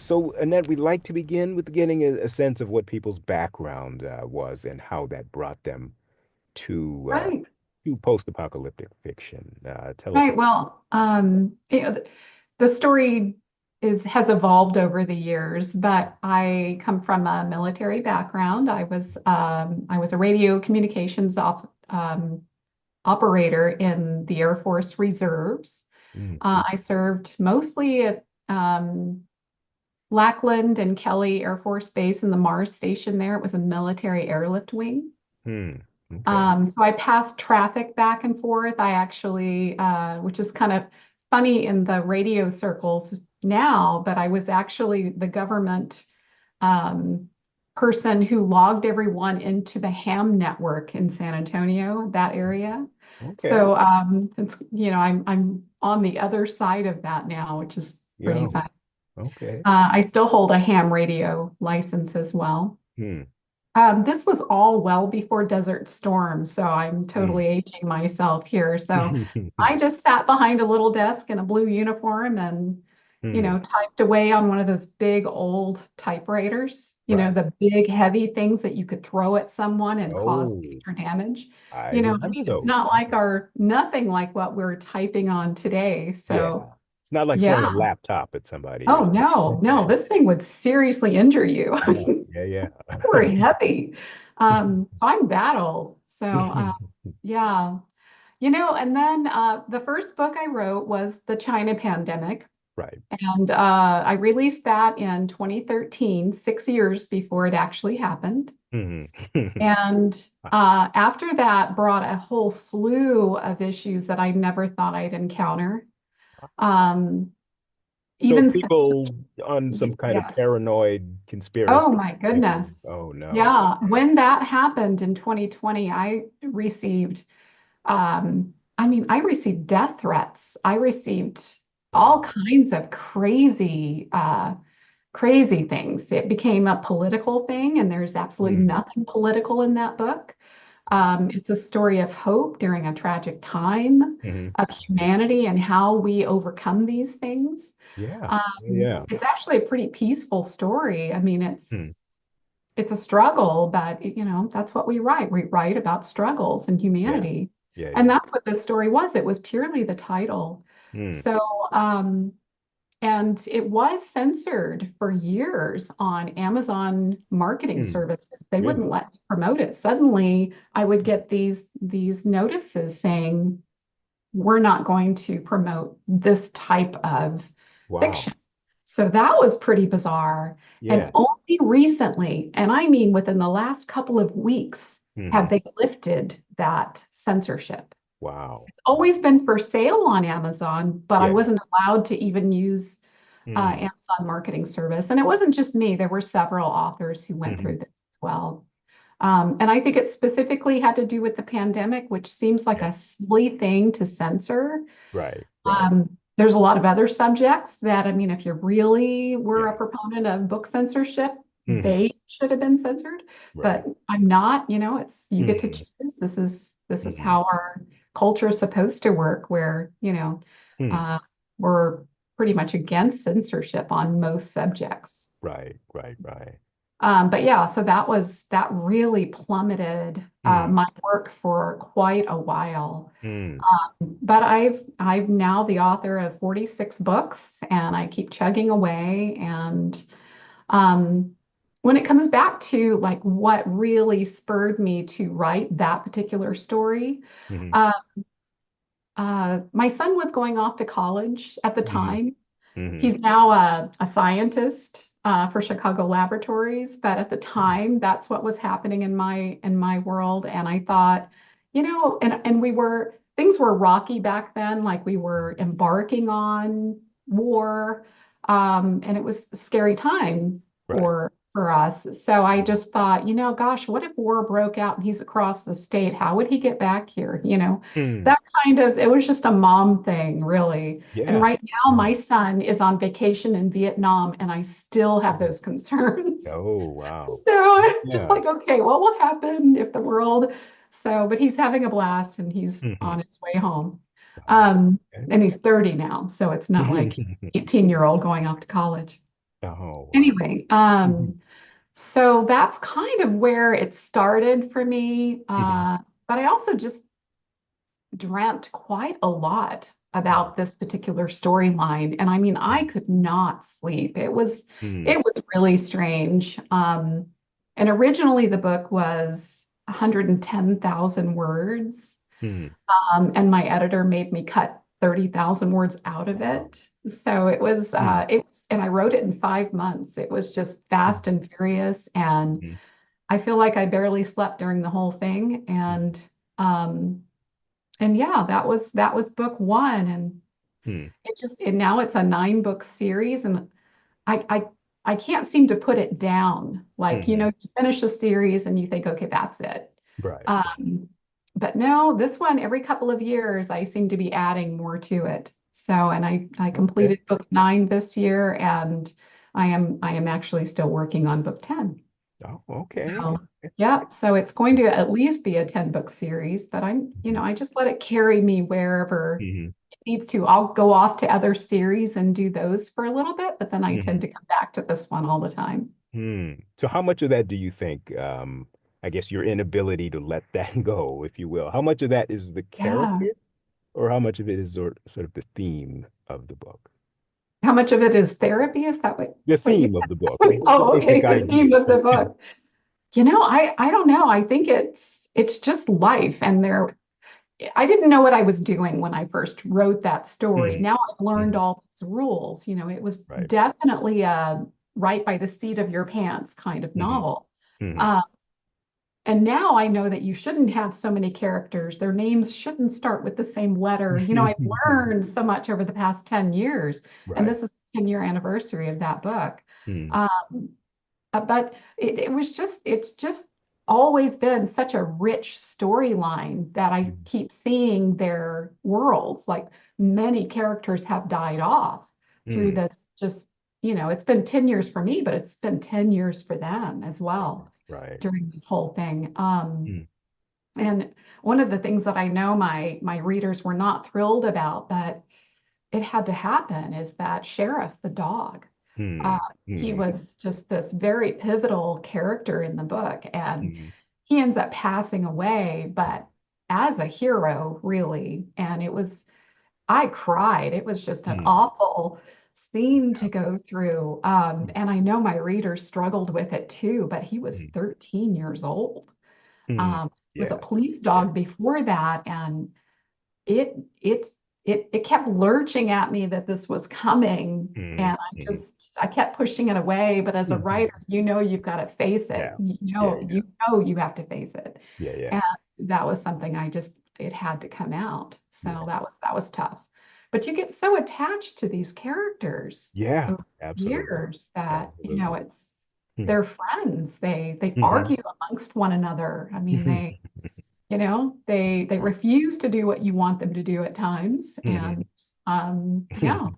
So, Annette, we'd like to begin with getting a sense of what people's background was and how that brought them to uh, Right, to post-apocalyptic fiction. Tell us. right. Well, the story is has evolved over the years, but I come from a military background. I was a radio communications operator in the Air Force Reserves. Mm, I served mostly at Lackland and Kelly Air Force Base in the Mars Station there. It was a military airlift wing. mm, okay. So I passed traffic back and forth. I actually, which is kind of funny in the radio circles now, but I was actually the government um, person who logged everyone into the ham network in San Antonio, that area. Okay. So it's, I'm on the other side of that now, which is pretty Yeah. fun. Okay. I still hold a ham radio license as well. Hmm. This was all well before Desert Storm, so I'm Mm. totally aging myself here. So I just sat behind a little desk in a blue uniform and, Hmm. typed away on one of those big old typewriters, Right. the big heavy things that you could throw at someone and cause Oh, major damage. I I remember mean, it's those. not like nothing like what we're typing on today. So Yeah. It's not like throwing a yeah. laptop at somebody or Oh no, no, something. this thing would seriously injure you. I Yeah. mean, Yeah. Yeah. very heavy. So I'm that old. So yeah, and then the first book I wrote was The China Pandemic. Right. And I released that in 2013, 6 years before it actually happened. Mhm. And after that brought a whole slew of issues that I never thought I'd encounter. Um, So even people on some kind of yes. paranoid Oh conspiracy my thinking, goodness. oh no. Yeah, when that happened in 2020, I received death threats. I received all Wow. kinds of crazy things. It became a political thing, and there's absolutely Mm, nothing political in that book. wow. It's a story of hope during a tragic time Hmm. of humanity and how we overcome these things. Yeah. Yeah. It's actually a pretty peaceful story. I mean, Mm, it's a struggle, but that's what we write. We write about struggles and yeah. humanity. Yeah. And Yeah. that's what this story was. It was purely the title. Mm, So, and it was censored for years on Amazon marketing mm, services. They really? wouldn't let me promote it. Suddenly, I would get these notices saying, we're not going to promote this type of Wow. fiction. So that was pretty bizarre. And Yeah. only recently, and I mean within the last couple of weeks, Hmm. have they lifted that censorship. Wow. It's always been for sale on Amazon, but I Yeah. wasn't allowed to even use Mm, Amazon marketing service. And it wasn't just me, there were several authors who went hmm. through this as well. And I think it specifically had to do with the pandemic, which seems like Yeah. a silly thing to censor. Right. Right. There's a lot of other subjects that, I mean, if you really were a Yeah. proponent of book censorship, Hmm. they should have been censored. Right. But I'm not, it's you get to Hmm. choose. This is Hmm. how our culture is supposed to work, where, Hmm. uh, we're pretty much against censorship on most subjects. Right. Right. Right. But yeah, so that really plummeted Hmm. my work for quite a while. Hmm. But I'm now the author of 46 books, and I keep chugging away. And um, when it comes back to like what really spurred me to write that particular story, Hmm. uh, my son was going off to college at the Hmm. time. Hmm. He's now a scientist for Chicago Laboratories, but at the time, that's what was happening in my world. And I thought, and things were rocky back then, like we were embarking on war, and it was a scary time Right. for us. So I just thought, gosh, what if war broke out and he's across the state? How would he get back here? Hmm. That it was just a mom thing, really. And Yeah. right now, Yeah. my son is on vacation in Vietnam, and I still have those concerns. Oh, wow. So just Yeah. like, okay, what will happen if the world? So, but he's having a blast and he's Hmm. on his way home. Oh, okay. And he's 30 now, so it's not like 18-year-old going off to college. Oh, wow. Anyway, Hmm. so that's kind of where it started for me. Hmm. But I also just dreamt quite a lot about this particular storyline. And I mean, I could not sleep. Hmm. it was really strange. And originally the book was 110,000 words. Hmm. And my editor made me cut 30,000 words out of Wow. it. So Hmm. and I wrote it in 5 months. It was just Hmm. fast and furious. And Hmm. I feel like I barely slept during the whole thing. Um, and yeah, that was book one. And Hmm. and now it's a 9 book series. And I, I, I can't seem to put it down. Like, Hmm. you finish a series and you think, okay, that's it. Right. Right. Um, but no, this one, every couple of years, I seem to be adding more to it. So, and I Okay. completed book 9 this year, and I am actually still working on book 10. Oh, okay. So, yeah, so it's going to at least be a 10 book series, but I just let it carry me wherever Hmm. it needs to. I'll go off to other series and do those for a little bit, but then I Hmm. tend to come back to this one all the time. Hmm. So how much of that do you think, I guess your inability to let that go, if you will, how much of that is the Yeah. character or how much of it is sort of the theme of the book? How much of it is therapy? Is that The what you theme of the book, said? the Oh, basic okay, the theme ideas. of the book. I don't know. I think it's just life, and I didn't know what I was doing when I first wrote that story. Hmm. Now I've learned Hmm. all these rules. It was Right. definitely a right by the seat of your pants kind of Hmm. novel. Hmm. Uh, and now I know that you shouldn't have so many characters. Their names shouldn't start with the same letter. I've learned so much over the past 10 years, and Right. this is the 10-year anniversary of that book. Hmm. Um, but it's just always been such a rich storyline that I Hmm. keep seeing their worlds. Like many characters have died off through Hmm. this, it's been 10 years for me, but it's been 10 years for them as Right. well Right. during this whole thing. Hmm. And one of the things that I know my readers were not thrilled about, but it had to happen, is that Sheriff, the dog, uh, Hmm. he Hmm. was just this very pivotal character in the book, and Hmm. he ends up passing away, but as a hero, really. And I cried. It was just an Hmm. awful scene to go through. And I know my readers struggled with it too, but he was Hmm. 13 years old. Hmm. Was a Yeah. police Yeah. dog before that, and it it it kept lurching at me that this was coming, Hmm. and Hmm. I kept pushing it away. But as a writer, Hmm. you've got to face it. Yeah. Yeah. Yeah. You have to face it, Yeah. Yeah. and that was something it had to come out. So Yeah. that was tough. But you get so attached to these characters Yeah. over Absolutely. years that Absolutely. Hmm. they're friends. They Hmm. argue amongst one another. I mean, they refuse to do what you want them to do at times. Hmm. And yeah, Wow.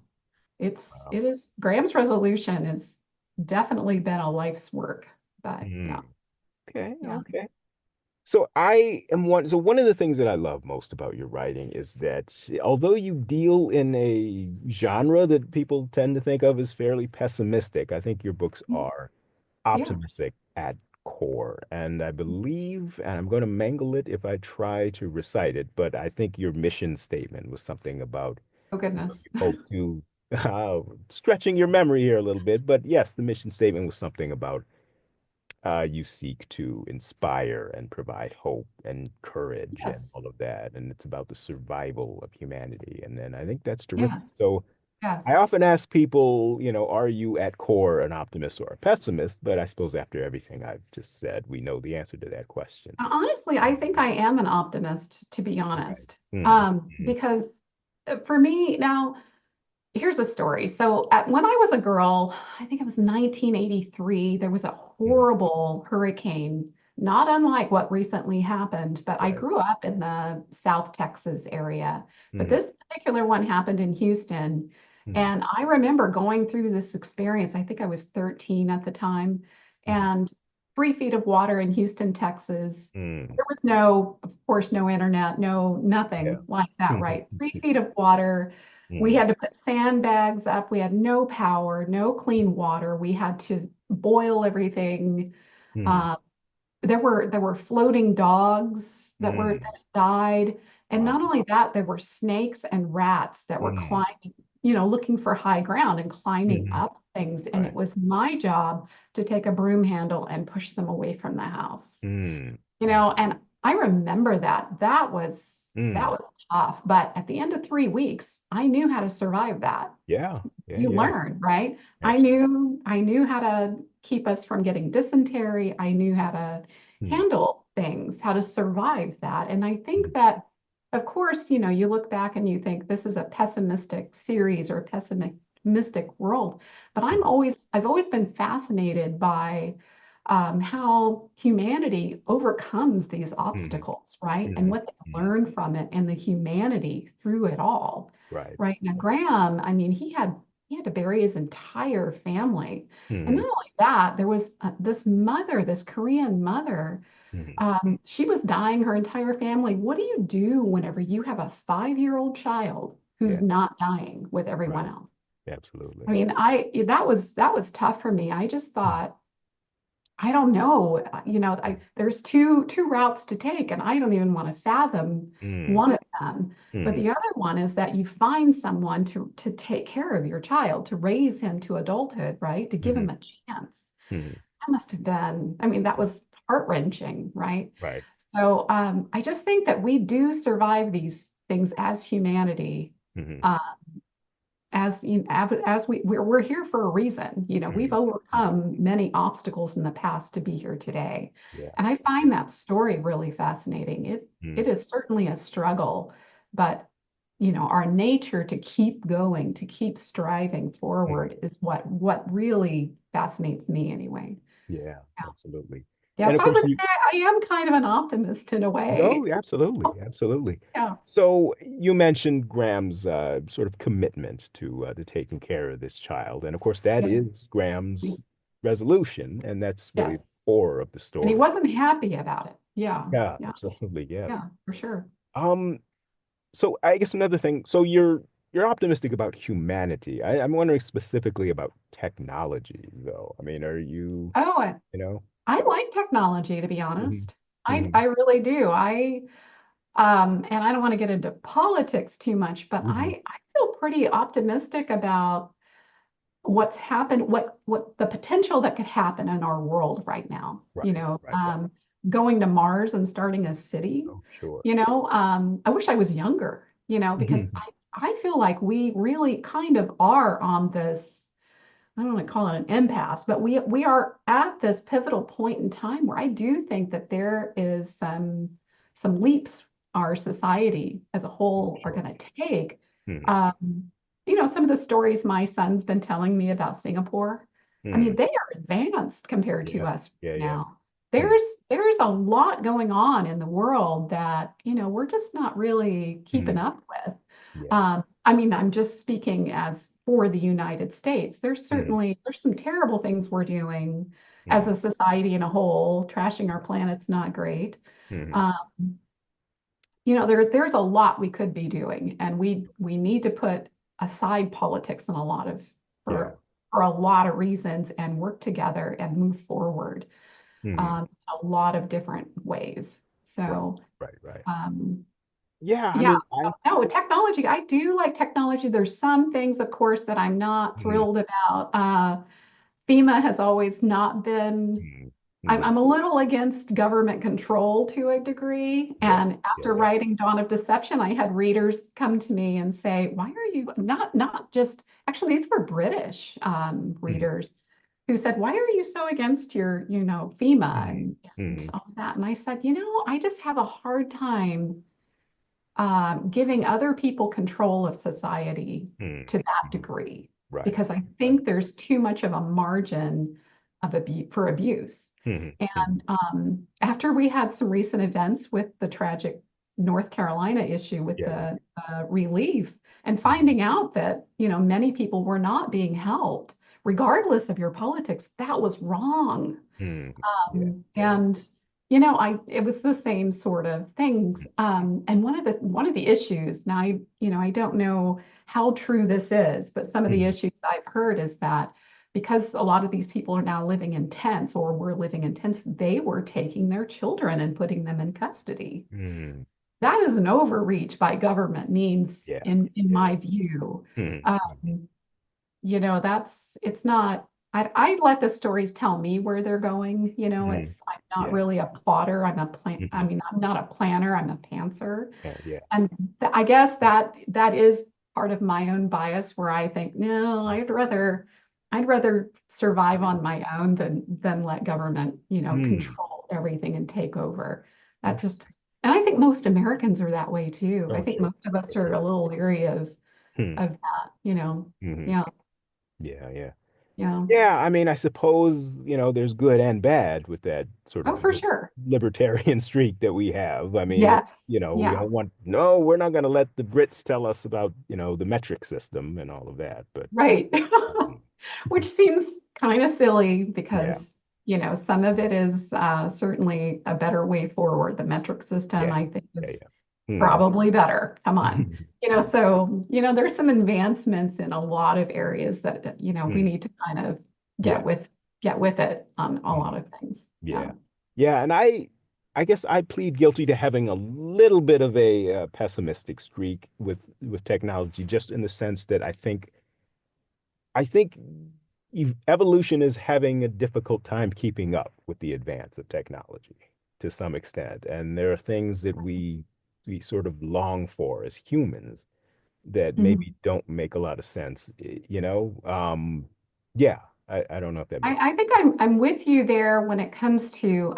it is Graham's Resolution has definitely been a life's work. But Hmm. yeah, Okay. yeah, Okay. So one of the things that I love most about your writing is that although you deal in a genre that people tend to think of as fairly pessimistic, I think your books are yeah. optimistic at core. And I believe, and I'm going to mangle it if I try to recite it, but I think your mission statement was something about, Oh goodness. you hope to, stretching your memory here a little bit, but yes, the mission statement was something about you seek to inspire and provide hope and courage and Yes, all of that. And it's about the survival of humanity. And then I think that's terrific. yes, So I yes. often ask people, are you at core an optimist or a pessimist? But I suppose after everything I've just said, we know the answer to that question. Honestly, I think I am an optimist, to be Right. honest. Hmm. Hmm. Because for me now, here's a story. So when I was a girl, I think it was 1983, there was a Hmm. horrible hurricane, not unlike what recently happened, but I Right. grew up in the South Texas area. But Hmm. this particular one happened in Houston. Hmm. And I remember going through this experience. I think I was 13 at the time. Hmm. And 3 feet of water in Houston, Texas. Mm. There was no, of course, no internet, no Yeah. nothing like that, right? 3 feet of water. We Mm. had to put sandbags up. We had no power, no clean water. We had to boil everything. Mm. Um, there were floating dogs Mm. that died, and not Wow. only that, there were snakes and rats that were Mm. climbing, looking for high ground and climbing Hmm. up things. And it Right. was my job to take a broom handle and push them away from the house. Mm. And I remember that. That Mm. was tough. But at the end of 3 weeks, I knew how to survive that. Yeah. Yeah. You Yeah. learn, right? Absolutely. I knew how to keep us from getting dysentery. I knew how to Mm. handle things, how to survive that. And I think Mm. that, of course, you look back and you think this is a pessimistic series or a pessimistic world, but Mm. I've always been fascinated by how humanity overcomes these Mm. obstacles, right? And Mm. what they Mm. learn from it and the humanity through it all. Right. Right. Now, Graham, I mean, he had to bury his entire family. And not Mm. only that, there was this mother, this Korean mother. Mm. She was dying her entire family. What do you do whenever you have a 5-year-old child who's Yeah. not dying with everyone Right. else? I Absolutely. mean, that was tough for me. I just Mm. thought, I don't know. There's two routes to take, and I don't even want to fathom Mm. one of them. But Mm. the other one is that you find someone to take care of your child, to raise him to adulthood, right? To give Mm. him a chance. Mm. That must have been, I mean, that was heart-wrenching, right? Right. So I just think that we do survive these things as humanity. Mm. uh, as we're here for a reason. We've Mm. overcome many obstacles in the past to be here today. Yeah. And I find that story really fascinating. It Mm. is certainly a struggle, but our nature to keep going, to keep striving Mm. forward is what really fascinates me anyway. Yeah. Yeah. Absolutely. Yeah, And of so I course, would you. say I am kind of an optimist in a way. No, absolutely, absolutely. Yeah. So you mentioned Graham's sort of commitment to taking care of this child, and of course that Yes. is Graham's resolution, and that's really the Yes. core of the And he story. wasn't happy about it. Yeah. Yeah, Yeah. absolutely, yes. Yeah, for sure. Um, so I guess another thing, so you're optimistic about humanity. I'm wondering specifically about technology, though. I mean, are you, Oh, you know? I like technology, to be Hmm. honest. I Hmm. really do. And I don't want to get into politics too much, but Hmm. I feel pretty optimistic about what's happened, what the potential that could happen in our world right now. Right, right, right. Going to Mars and starting a city. Oh, sure. I wish I was younger, because I feel like we really kind of are on this. I don't want to call it an impasse, but we are at this pivotal point in time where I do think that there is some leaps our society as a Oh, whole are sure. going to take. Hmm. Um, some of the stories my son's been telling me about Singapore, I Hmm. mean, they are advanced compared to Yeah. us Yeah. Yeah. now. Hmm. There's a lot going on in the world that, we're just not really keeping Hmm. up with. Yeah. I mean, I'm just speaking as for the United States. Hmm. There's some terrible things we're doing as Hmm. a society in a whole. Trashing our planet's not great. Hmm. Um, there's a lot we could be doing, and we need to put aside politics in a lot of Yeah. for a lot of reasons and work together and move forward Hmm. a lot of different ways. Right. So, Right. Right. um, Yeah. I yeah, mean, I. no, technology. I do like technology. There's some things, of course, that I'm not Hmm. thrilled about. FEMA has always not been. Hmm. I'm, Hmm. I'm a little against government control to a degree. Yeah. And Yeah. after Yeah. writing Dawn of Deception, I had readers come to me and say, "Why are you not just?" Actually, these were British Hmm. readers who said, "Why are you so against FEMA Hmm. and Hmm. all that?" And I said, I just have a hard time giving other people control of society Hmm. to that Hmm. degree, Right. because I Right. think there's too much of a margin of for abuse. Hmm. Hmm. And after we had some recent events with the tragic North Carolina issue with Yeah. Yeah. the relief, and Hmm. finding out that many people were not being helped, regardless of your politics, that was wrong. Mm. Yeah. Yeah. And it was the same sort of things. And one of the issues now, I don't know how true this is, but some of the Mm. issues I've heard is that because a lot of these people are now living in tents or were living in tents, they were taking their children and putting them in custody. Mm. That is an overreach by government means, Yeah. in Yeah. my view. Mm. Um, it's not, I let the stories tell me where they're going. Mm. I'm not Yeah. really a plotter. I Hmm. mean, I'm not a planner, I'm a pantser. Yeah. Yeah. And I guess that is part of my own bias where I think, no, I'd rather survive on my own than let government, Mm. control everything and take over. That just, Interesting. and I think most Americans are that way too. I Oh, think sure. most of us Oh, are a sure. little leery Hmm. of that. Hmm. Yeah, Yeah. Yeah. yeah. Yeah. I mean, I suppose, there's good and bad with that sort Oh, of for sure. libertarian streak that we have. I mean, Yes. we Yeah. don't want, no, we're not going to let the Brits tell us about, the metric system and all of that. But, Right. um, Which seems kind of silly yeah. because, some of it is certainly a better way forward. The metric system, Yeah. I think, Yeah. is Yeah. probably better. Come on. Hmm. There's some advancements in a lot of areas that, we Hmm. need to kind of get Yeah. with get with it on a Hmm. lot of things. Yeah. Yeah. Yeah, and I guess I plead guilty to having a little bit of a pessimistic streak with technology, just in the sense that I think evolution is having a difficult time keeping up with the advance of technology to some extent, and there are things that we sort of long for as humans that Mhm. maybe don't make a lot of sense, yeah, I don't know if that makes I think I'm with you there when it comes to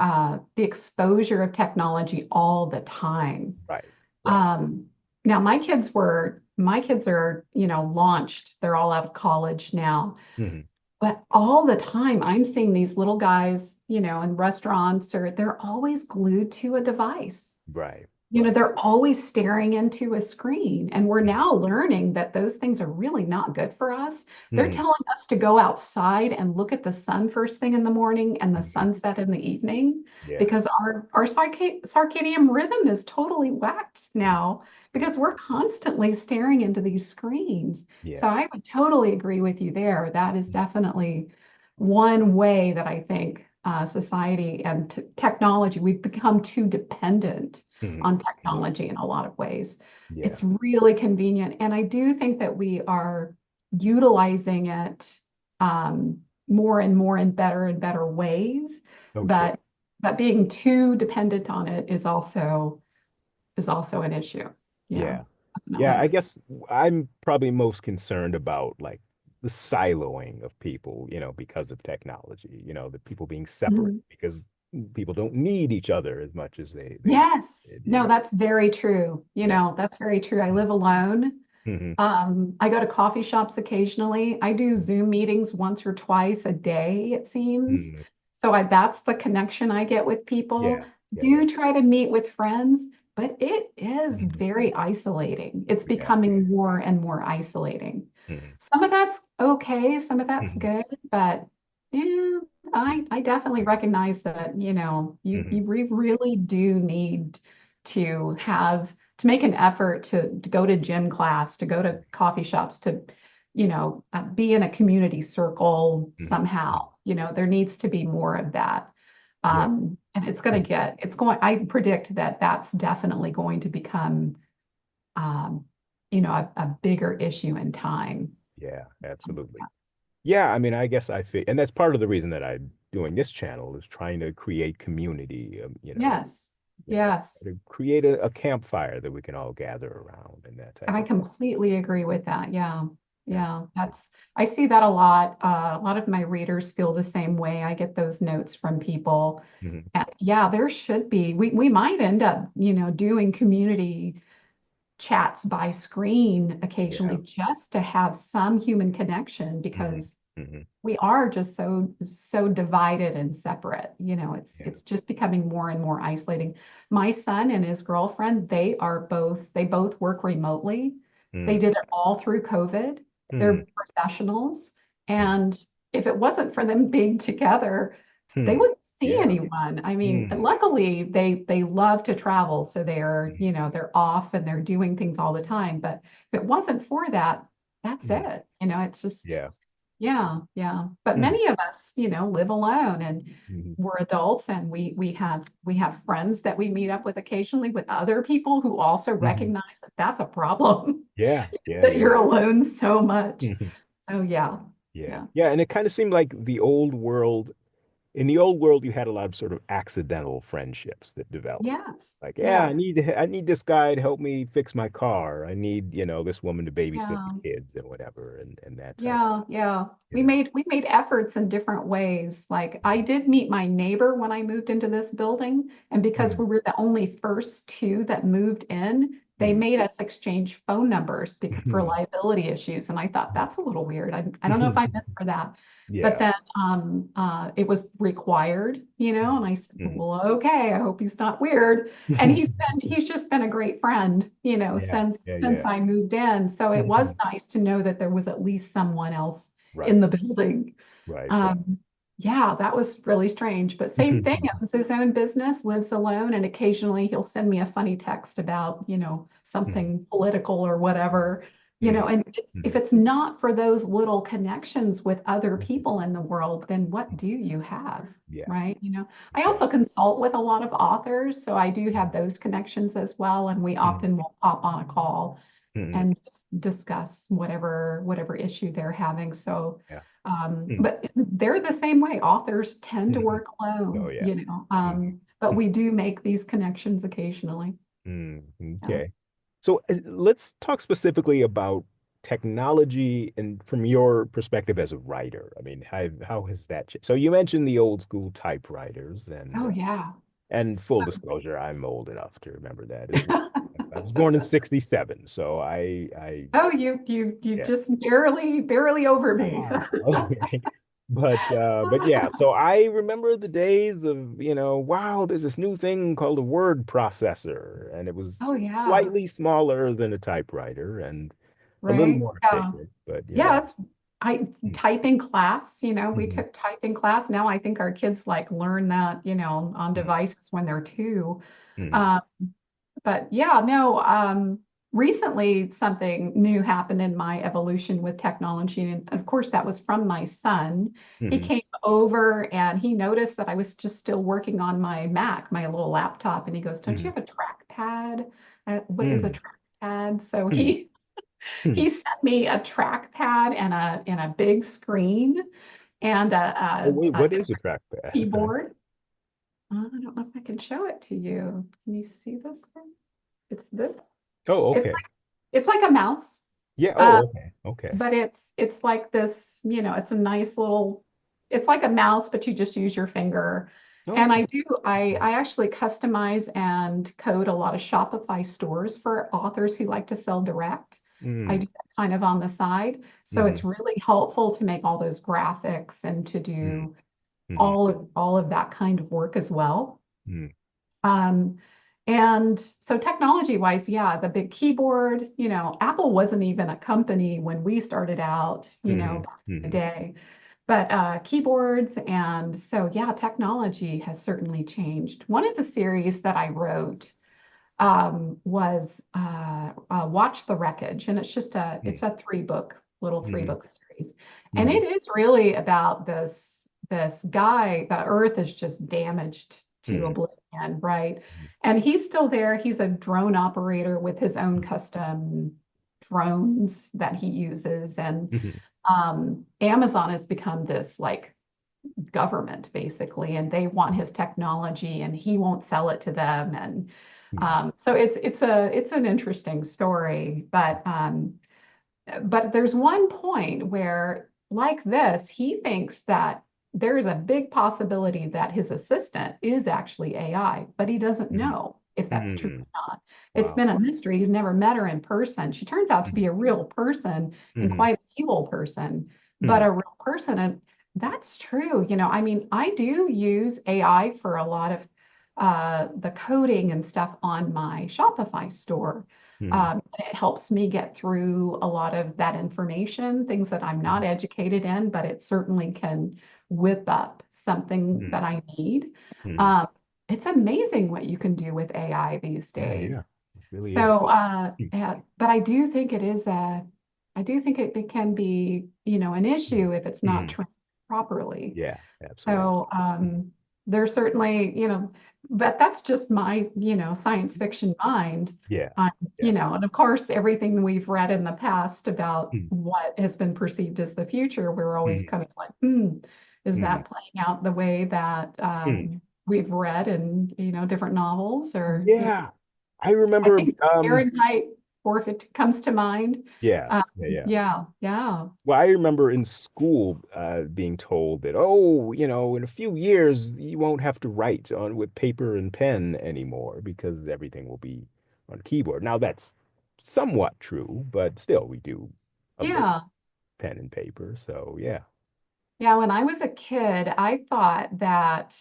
the exposure of technology all the time. right, right. Um, Now my kids are, launched. They're all out of college now. Hmm. But all the time I'm seeing these little guys, in restaurants or they're always glued to a device. Right, right. They're always staring into a screen. And we're Mhm. now learning that those things are really not good for us. They're Mhm. telling us to go outside and look at the sun first thing in the morning and the Mhm. sunset in the evening Yeah. because our circadian rhythm is totally whacked Mhm. now Yeah. because we're constantly staring into these screens. So Yes. I would totally agree with you there. That is definitely one way that I think society and technology, we've become too dependent Mhm. on Mhm. technology in a lot of ways. Yeah. It's really convenient. And I do think that we are utilizing it more and better ways. Oh, sure. But being too dependent on it is also an issue. Yeah, Yeah. Yeah. definitely. I guess I'm probably most concerned about like the siloing of people, because of technology, the people being separate Mhm. because people don't need each other as much as they Yes. did, No, that's very true. Yeah. That's very true. I live alone. Hmm. I go to coffee shops occasionally. I do Zoom meetings once or twice a day, it seems. Hmm. So that's the connection I get with people. Yeah. Yeah. Yeah. Do try to meet with friends, but it is Mhm. very isolating. It's Yeah. Yeah. becoming more and more isolating. Hmm. Some of that's okay, some of that's Hmm. good, but yeah, I definitely recognize that, Hmm. we really do need to make an effort to go to gym class, to go to coffee shops, to, be in a community circle Hmm. somehow. There needs to be more of that. Yeah. And I predict that that's definitely going to become, um, a bigger issue in time. Yeah. Absolutely. Yeah, I mean, I guess I feel, and that's part of the reason that I'm doing this channel is trying to create community, Yes, yes. to create a campfire that we can all gather around and that type I of completely agree with that. Yeah. thing. Yeah. I see that a lot. A lot of my readers feel the same way. I get those notes from people. Hmm. Yeah, there should be. We might end up, doing community chats by screen occasionally Yeah. just to have some human connection Hmm. because Hmm. we are just so divided and separate. Yeah. It's just becoming more and more isolating. My son and his girlfriend, they both work remotely. They Mm. did it all through COVID. Hmm. They're professionals Hmm. and if it wasn't for them being together, they Hmm. wouldn't see Yeah. anyone. I mean, Hmm. luckily they love to travel, so they're, Hmm. they're off and they're doing things all the time. But if it wasn't for that, that's Hmm. it. It's just, Yeah. yeah, yeah. But Hmm. many of us, live alone and Hmm. we're adults and we have friends that we meet up with occasionally with other people who also Hmm. recognize that that's a problem, Yeah. Yeah. that you're Yeah. alone so much. Hmm. So yeah, Yeah. yeah. Yeah. And it kind of seemed like in the old world, you had a lot of sort of accidental friendships that developed. Yes, Like, yeah, yes. I need this guy to help me fix my car. I need, this woman to babysit the Yeah. kids and whatever, and that type, Yeah, yeah. you We know. made efforts in different ways. Like I did meet my neighbor when I moved into this building, and because Mm, we were the only first two that moved in, they mm, made us exchange phone numbers because, for mm, liability issues. And I thought that's a little weird. I don't know if I meant for that. But yeah. then it was required, and I said, Mm, well, okay, I hope he's not weird. And he's just been a great friend, yeah, since yeah, since yeah. I moved in. So it was nice to know that there was at least someone else in Right, the building. right, right. Um, yeah, that was really strange. But same thing, owns his own business, lives alone, and occasionally he'll send me a funny text about, Mm, something political or whatever. mm, And if mm, it's not for those little connections with other mm, people in the world, then what do you have? yeah, Right? I yeah. also consult with a lot of authors, so I do have those connections as well, and we Mm, often will pop on a call mm, and just discuss whatever issue they're having. So, yeah. Mm, but they're the same way. Authors tend to mm. work Oh, alone, yeah. Mm, but we do make these connections occasionally. mm, Yeah. okay. So let's talk specifically about technology and from your perspective as a writer. I mean, how has that changed? So you mentioned the old school typewriters Oh yeah. and full disclosure, I'm old enough to remember that as well. I was born in 67, so I Oh, you yeah. just barely over me. Ah, okay. But yeah, so I remember the days of, wow, there's this new thing called a word processor, and it was Oh yeah. slightly smaller than a typewriter and a little Right. more Yeah. efficient, but Yeah, it's I Mm, typing class, we mhm, took typing class. Now I think our kids like learn that, on mm, devices when they're two. mm, Um, but yeah, no, recently something new happened in my evolution with technology. And of course, that was from my son. He mhm, came over and he noticed that I was just still working on my Mac, my little laptop. And he goes, "Don't you mhm, have a trackpad? What is a mm, trackpad?" So mm, he mm. he sent me a trackpad and a big screen and Oh, a, wait, a, a what is a trackpad? keyboard. I don't know if I can show it to you. Can you see this thing? It's this. Oh, It's okay. like it's like a mouse, Yeah, uh, oh, okay. Okay. but it's like this. It's a nice little. It's like a mouse, but you just use your finger. And Okay. I actually customize and code a lot of Shopify stores for authors who like to sell direct. I Mm, do that kind of on the side. So mhm, it's really helpful to make all those graphics and to mm, do mhm, all of that kind of work as well. mm, Um, and so technology wise, yeah, the big keyboard, Apple wasn't even a company when we started out, mhm, back in the mhm, day. But keyboards, and so yeah, technology has certainly changed. One of the series that I wrote was Watch the Wreckage, and it's a little three mhm, book series, and mhm, it is really about this guy. The Earth is just damaged to mhm, oblivion, right? And he's still there. He's a drone operator with his own mhm, custom drones that he uses, and mhm, Amazon has become this like government basically, and they want his technology, and he won't sell it to them, and mhm, so it's an interesting story, but there's one point where, like this, he thinks that there is a big possibility that his assistant is actually AI, but he doesn't mhm, know if that's true mhm. or not. It's Wow. been a mystery. He's never met her in person. She turns out to be Mhm, a real person and mhm, quite an evil person, but mhm, a real person. And that's true. I mean, I do use AI for a lot of the coding and stuff on my Shopify store. Mm, And it helps me get through a lot of that information, things that I'm not mm, educated in, but it certainly can whip up something mm, that I need. mm. Um, it's amazing what you can do with AI these Yeah, days. yeah, it really is. So, Mm, yeah, but I do think I do think it can be, an mm, issue if it's not mm. trained properly. Yeah, absolutely. So, Mm, there's certainly, but that's just my, science fiction mind. yeah, Um, yeah. and of course, everything we've read in the past about Mm, what has been perceived as the future, we're always mm, kind of like, is mm, that playing out the way that mm. we've read in, different novels or, Yeah, I I remember. think Fahrenheit 450 comes to mind. Yeah, yeah, yeah. Yeah, yeah, Well, I remember in school being told that, oh, in a few years you won't have to write on with paper and pen anymore because everything will be on keyboard. Now that's somewhat true, but still we do a bit yeah. pen and paper. So yeah. Yeah, when I was a kid, I thought that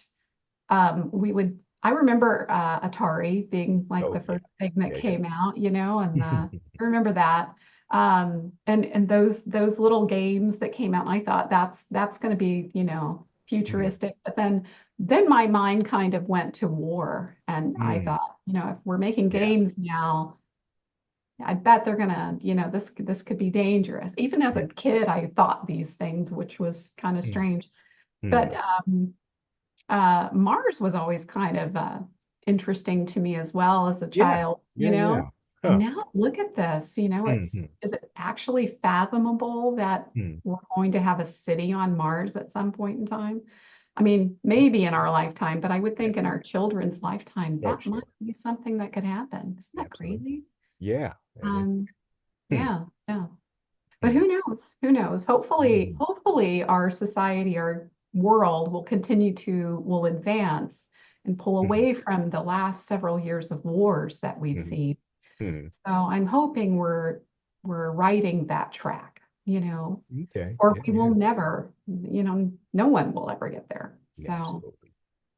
I remember Atari being like the Oh yeah, first thing that yeah, came out, and yeah. I remember that. And those little games that came out, and I thought that's going to be, Mm, futuristic. But then my mind kind of went to war, and I mm, thought, if we're making yeah. games now, I bet they're gonna, this could be dangerous. Even as a Mm, kid, I thought these things, which was kind of mm, strange. But mm. Mars was always kind of interesting to me as well as a Yeah, child, yeah, yeah. And Huh. now look at this, Mm, is it actually fathomable that mm, we're going to have a city on Mars at some point in time? I mean, maybe in our lifetime, but I would yeah. think in our children's lifetime, Oh, that might sure. be something that could happen. Isn't that Absolutely. crazy? Yeah, it is. Um, Hmm, yeah, yeah. But hmm, who knows? Who knows? hmm, Hopefully our society, our world will advance and pull hmm, away from the last several years of wars that we've hmm, seen. hmm. So I'm hoping we're riding that track, Okay. or Yeah, we yeah. will never, no one will ever get there. Yeah, So absolutely.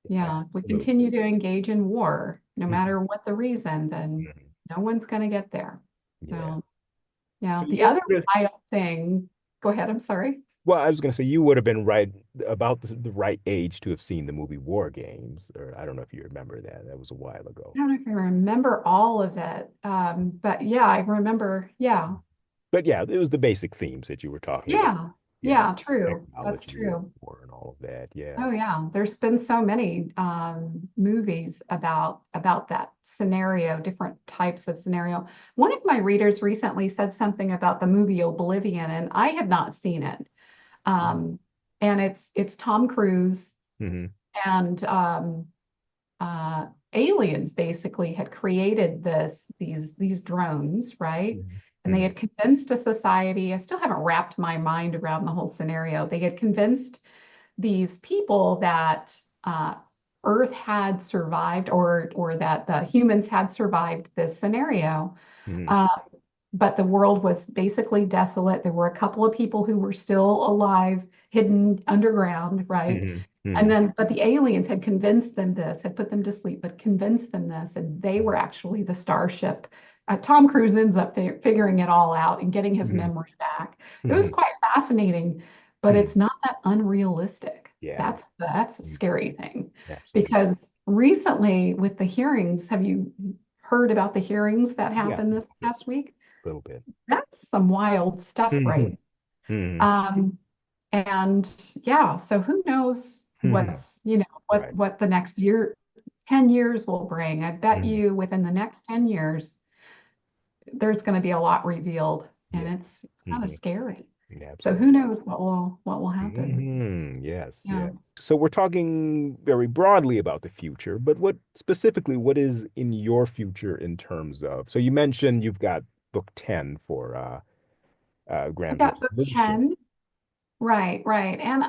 yeah, if we Absolutely. continue to engage in war, no Hmm, matter what the reason, then hmm. no one's going to get there. Yeah. So yeah, So the you other would, wild thing, go ahead, I'm sorry. well, I was going to say you would have been right about the right age to have seen the movie War Games, or I don't know if you remember that. That was a while I ago. don't know if I remember all of it, but yeah, I remember. Yeah, But yeah, it was the basic themes that you were talking about. yeah, Yeah. yeah. True. That's Technology and true. war and all of that. Yeah. Oh yeah, there's been so many movies about that scenario, different types of scenario. One of my readers recently said something about the movie Oblivion, and I had not seen it. Um, and it's Tom Cruise Mm-hmm. and uh, aliens basically had created these drones, right? And they Mm-hmm. had convinced a society. I still haven't wrapped my mind around the whole scenario. They had convinced these people that Earth had survived, or that the humans had survived this scenario. Mm-hmm. Uh, but the world was basically desolate. There were a couple of people who were still alive, hidden underground, right? Mm-hmm. And Mm-hmm. then, but the aliens had convinced them this, had put them to sleep, but convinced them this, and they were actually the starship. Tom Cruise ends up figuring it all out and getting his Mm-hmm. memory back. It was Mm-hmm. quite fascinating, but Hmm. it's not that unrealistic. Yeah. That's a Mm. scary thing. Absolutely. Because recently with the hearings, have you heard about the hearings that Yeah. happened this past week? A little bit. That's some wild stuff, Mm-hmm. right? Mm-hmm. Um, and yeah, so who knows Mm-hmm. Right. what the next year, 10 years will bring. I bet Mm-hmm. you within the next 10 years, there's going to be a lot revealed, and Yeah. it's kind of Mm-hmm. scary. So Absolutely. who knows what will happen? Yes, Yeah. yes. So we're talking very broadly about the future, but what is in your future in terms of, so you mentioned you've got book 10 for I've Graham's got book Resolution. 10. Right, right. And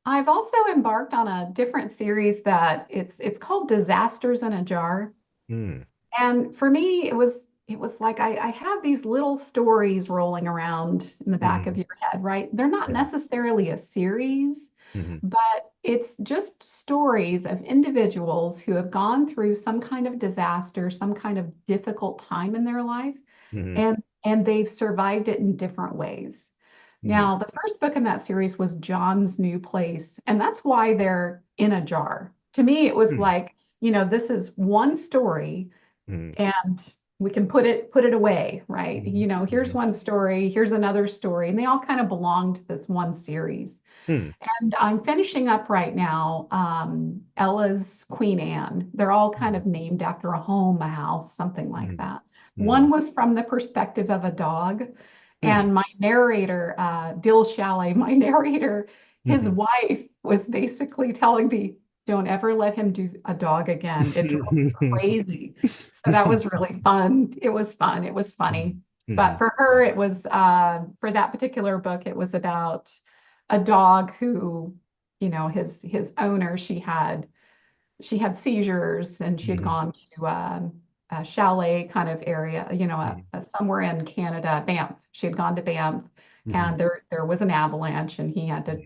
I've also embarked on a different series that it's called Disasters in a Jar. Mm, And for me, it was like I have these little stories rolling around in the back of mm, your head, right? They're not mm, necessarily a series, Hmm. But it's just stories of individuals who have gone through some kind of disaster, some kind of difficult time in their life, Hmm. and they've survived it in different ways. Hmm. Now, the first book in that series was John's New Place, and that's why they're in a jar. To me, it was Hmm. like, this is one story Hmm. and we can put it away, right? Hmm. Here's one story, here's another story, and they all kind of belong to this one series. Hmm. And I'm finishing up right now Ella's Queen Anne. They're all kind Hmm. of named after a home, a house, something like Hmm. that. Hmm. One was from the perspective of a dog. Hmm. And my narrator, Dill Chalet, my narrator, his Hmm. wife was basically telling me, don't ever let him do a dog again. It drove her crazy. So that was really fun. It was fun. It was funny. But Hmm. for her, it was, for that particular book, it was about a dog who, his owner, she had seizures and she had Hmm. gone to a chalet kind of area, somewhere in Canada, Banff. She had gone to Banff Hmm. and there was an avalanche and he had to,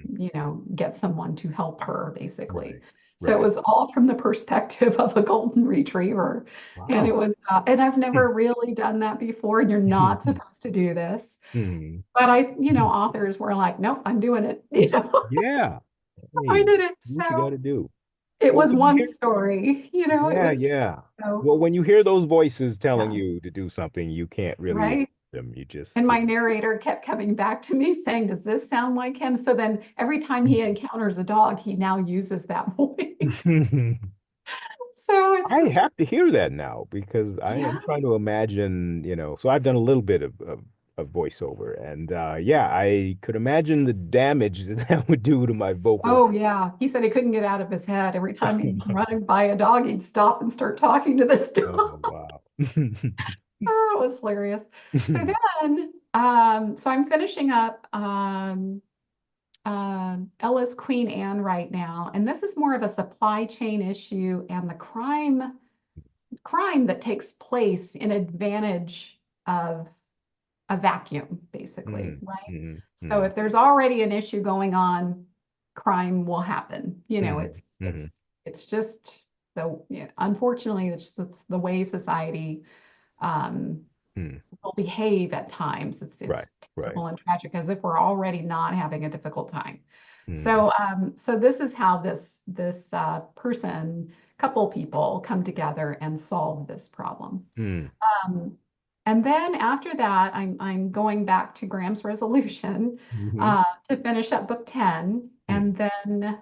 get someone to help her basically. Right. So it Right. was all from the perspective of a golden retriever. And it Wow. was, and I've never really done that before, and you're not supposed to do this. Hmm. But authors were like, nope, I'm doing it. Yeah. I Hey, did it. what you got So to do? it Well, was when you one hear, story, it yeah, was yeah. so, Well, when you hear those voices telling yeah, you to do something, you can't really ignore right. them. You just And sort my narrator kept comng back to me saying, does this sound like him? So then every time he encounters a dog, he now uses that voice. of. So it's I just, have to hear that now because I yeah. am trying to imagine, so I've done a little bit of voiceover, and yeah, I could imagine the damage that that would do to my vocal. Oh, yeah. He said he couldn't get out of his head. Every time he'd run by a dog, he'd stop and start talking to this Oh, dog. wow. Oh, it was hilarious. So then, so I'm finishing up Ella's Queen Anne right now, and this is more of a supply chain issue and the crime that takes place in advantage of a vacuum, basically, Mm, right? mm, So mm, if there's already an issue going on, crime will happen. mm, It's mm, it's just unfortunately, it's the way society um, mm. will behave at times. Right, It's right. terrible and tragic, as if we're already not having a difficult time. Mm, So this is how this couple people come together and solve this problem. mm, Um, and then after that, I'm going back to Graham's resolution mhm, to finish up book 10, mm, and then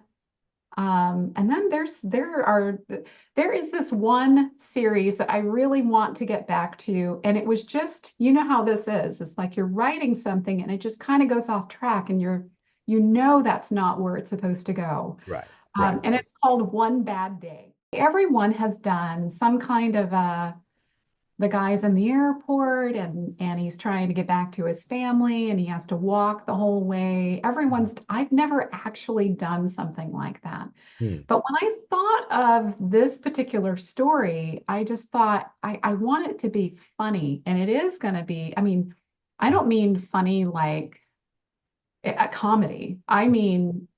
there is this one series that I really want to get back to, and it was just, how this is. It's like you're writing something and it just kind of goes off track, and that's not where it's supposed to go. right, right. And it's called One Bad Day. Everyone has done some kind of the guy's in the airport and he's trying to get back to his family and he has to walk the whole way. I've never actually done something like that. Mm, But when I thought of this particular story, I just thought I want it to be funny. And it is going to be, I mean, I don't mean funny like a comedy. I mean,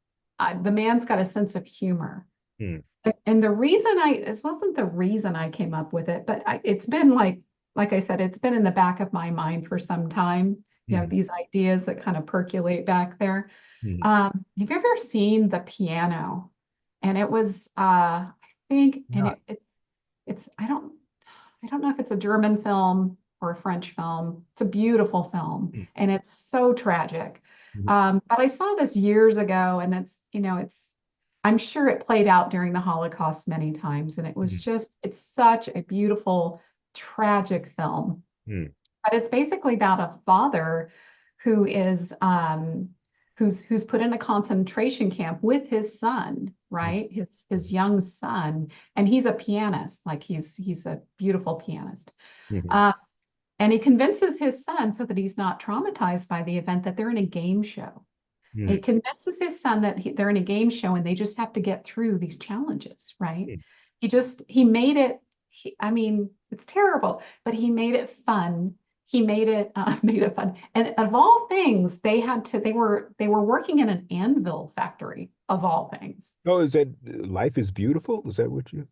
the man's got a sense of humor. mm, And it wasn't the reason I came up with it, but it's been like I said, it's been in the back of my mind for some time. mm, These ideas that kind of percolate back there. mm. Have you ever seen The Piano? And it was, I think, and Not. it's, I don't know if it's a German film or a French film. It's a beautiful film, Mm, and it's so tragic. mm, But I saw this years ago, and I'm sure it played out during the Holocaust many times, and mm, it's such a beautiful, tragic film. mm, But it's basically about a father who is who's put in a concentration camp with his son, mm, right? His young son, and he's a pianist, like he's a beautiful pianist. mm, Uh, and he convinces his son so that he's not traumatized by the event that they're in a game show. He mm, convinces his son that they're in a game show and they just have to get through these challenges, right? mm, He made it, I mean, it's terrible, but he made it fun. he made it made it fun. And of all things, they were working in an anvil factory of all things. Oh, is that Life is Beautiful? Is that what you?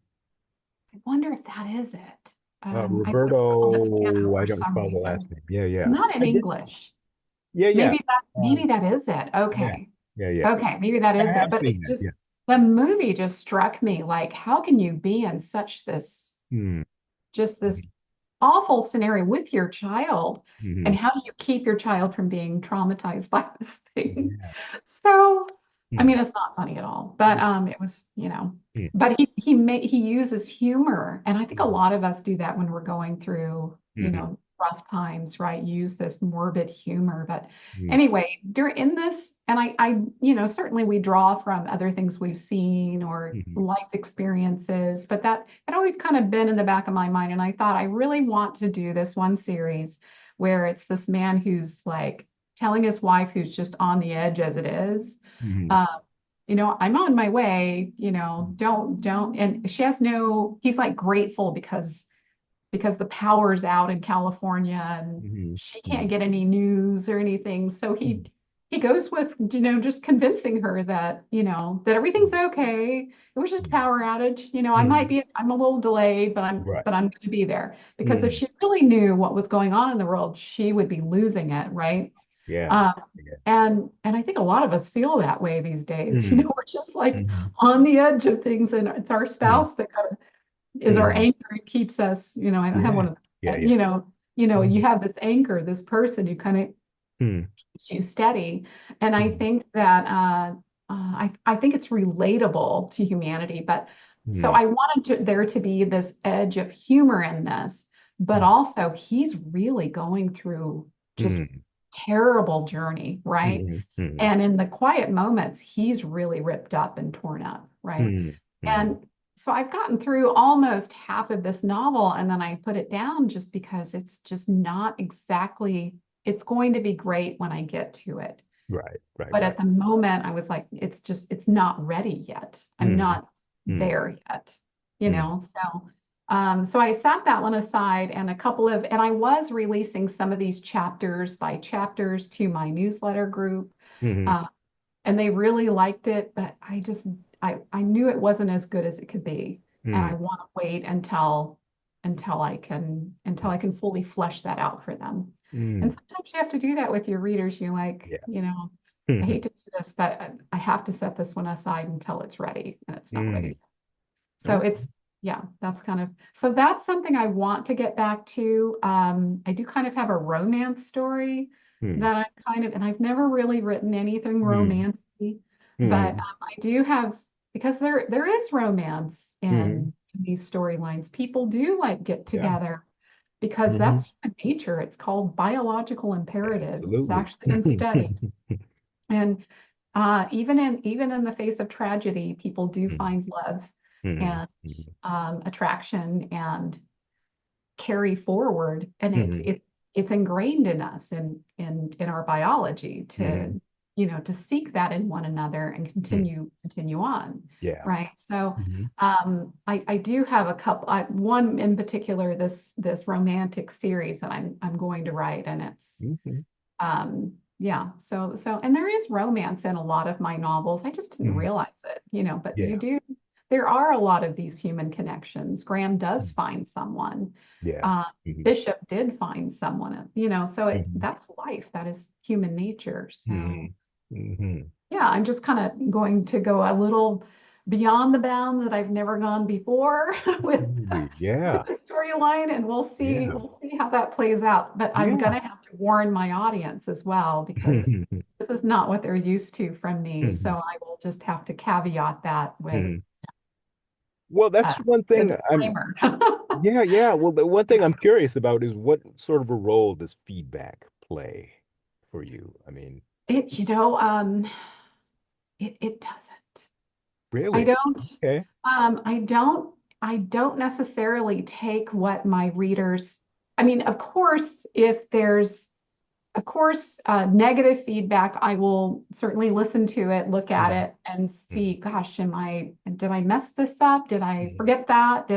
I wonder if that is it. I thought it was called The Piano Roberto, I for don't some recall the reason. last name. Yeah, It's yeah. not in I did. English. Yeah, yeah. Maybe Um, that is it. yeah, Okay. yeah, yeah. Okay, maybe that I is it. have But seen it that. just Yeah. the movie just struck me like, how can you be in such this Hmm. just this awful scenario with your child? Hmm. And how do you keep your child from being traumatized by this thing? Yeah. So, I Hmm. mean, it's not funny at all, but Hmm. it was, Hmm. but he uses humor, and I think a Hmm. lot of us do that when we're going through, Hmm. rough times, right? Use this morbid humor. But Hmm. anyway, during in this, and certainly we draw from other things we've seen or Hmm. life experiences, but that had always kind of been in the back of my mind. And I thought I really want to do this one series where it's this man who's like telling his wife, who's just on the edge as it is, Hmm. uh, I'm on my way, don't. And she has no, he's like grateful because the power's out in California and Hmm. she can't Hmm. get any news or anything. So he goes with, just convincing her that, that everything's Hmm. okay. It was just a Hmm. power outage. Hmm. I'm a little delayed, but I'm Right. but I'm going to be there. Because if Hmm. she really knew what was going on in the world, she would be losing it, right? Yeah. Um, Yeah. and I think a lot of us feel that way these days. Hmm. We're just like Hmm. on the edge of things, and it's our Hmm. spouse that kind of is our Hmm. anchor and keeps us. I don't have Yeah. one of Yeah. Yeah. you Hmm. have this anchor, this person who kind of Hmm. keeps you steady. And I Hmm. think that I think it's relatable to humanity. But so Hmm. I wanted there to be this edge of humor in this, but also he's really going through just Hmm. terrible journey, right? Hmm. Hmm. And in the quiet moments, he's really ripped up and torn up, right? Hmm. Hmm. And so I've gotten through almost half of this novel and then I put it down just because it's just not exactly, it's going to be great when I get to it. Right. Right. But Right. at the moment, I was like, it's not ready yet. I'm Hmm. not Hmm. there yet, Hmm. so I set that one aside and I was releasing some of these chapters by chapters to my newsletter group. Hmm. Uh, and they really liked it, but I knew it wasn't as good as it could be, and Hmm. I want to wait until I can fully flesh that out for them. And Hmm. sometimes you have to do that with your readers. You're like, Yeah. I Hmm. hate to do this, but I have to set this one aside until it's ready, and it's not Hmm. ready. So Okay. yeah, so that's something I want to get back to. I do kind of have a romance story Hmm. that and I've never really written anything Hmm. romantic, but Hmm. I do have, because there is romance Hmm. in these storylines. People do like get Yeah. together because Hmm. that's human nature. It's called biological imperative. It's Absolutely. actually been studied. And even in the face of tragedy, people do Hmm. find love Hmm. and attraction and carry forward. And Hmm. it's ingrained in us in our biology Hmm. to seek that in one another and Hmm. continue on, Yeah. right? So Hmm. I do have a couple. One in particular, this romantic series that I'm going to write, and it's Hmm. yeah, and there is romance in a lot of my novels. I just didn't Hmm. realize it, but Yeah. there are a lot of these human connections. Graham does Hmm. find someone. Yeah. Uh, Hmm. Bishop did find someone, so Hmm. that's life. That is human nature. So Hmm. Hmm. yeah, I'm just kind of going to go a little beyond the bounds that I've never gone before Absolutely. with Yeah. the storyline, and Yeah. we'll see how that plays out. But I'm Yeah. gonna have to warn my audience as well because this is not what they're used to from me. So Hmm. I will just have to caveat that with Hmm. Well, that's one a thing I'm, disclaimer. yeah, yeah. Well, the one thing Yeah. I'm curious about is what sort of a role does feedback play for you? I mean, It, you know, um, it doesn't. I really? don't, Okay. I don't, I don't necessarily take what my readers, I mean, of course, if there's of course, negative feedback, I will certainly listen to it, look at Mhm. it, and Mhm. see, gosh, did I mess this up? Did I Mhm. forget that?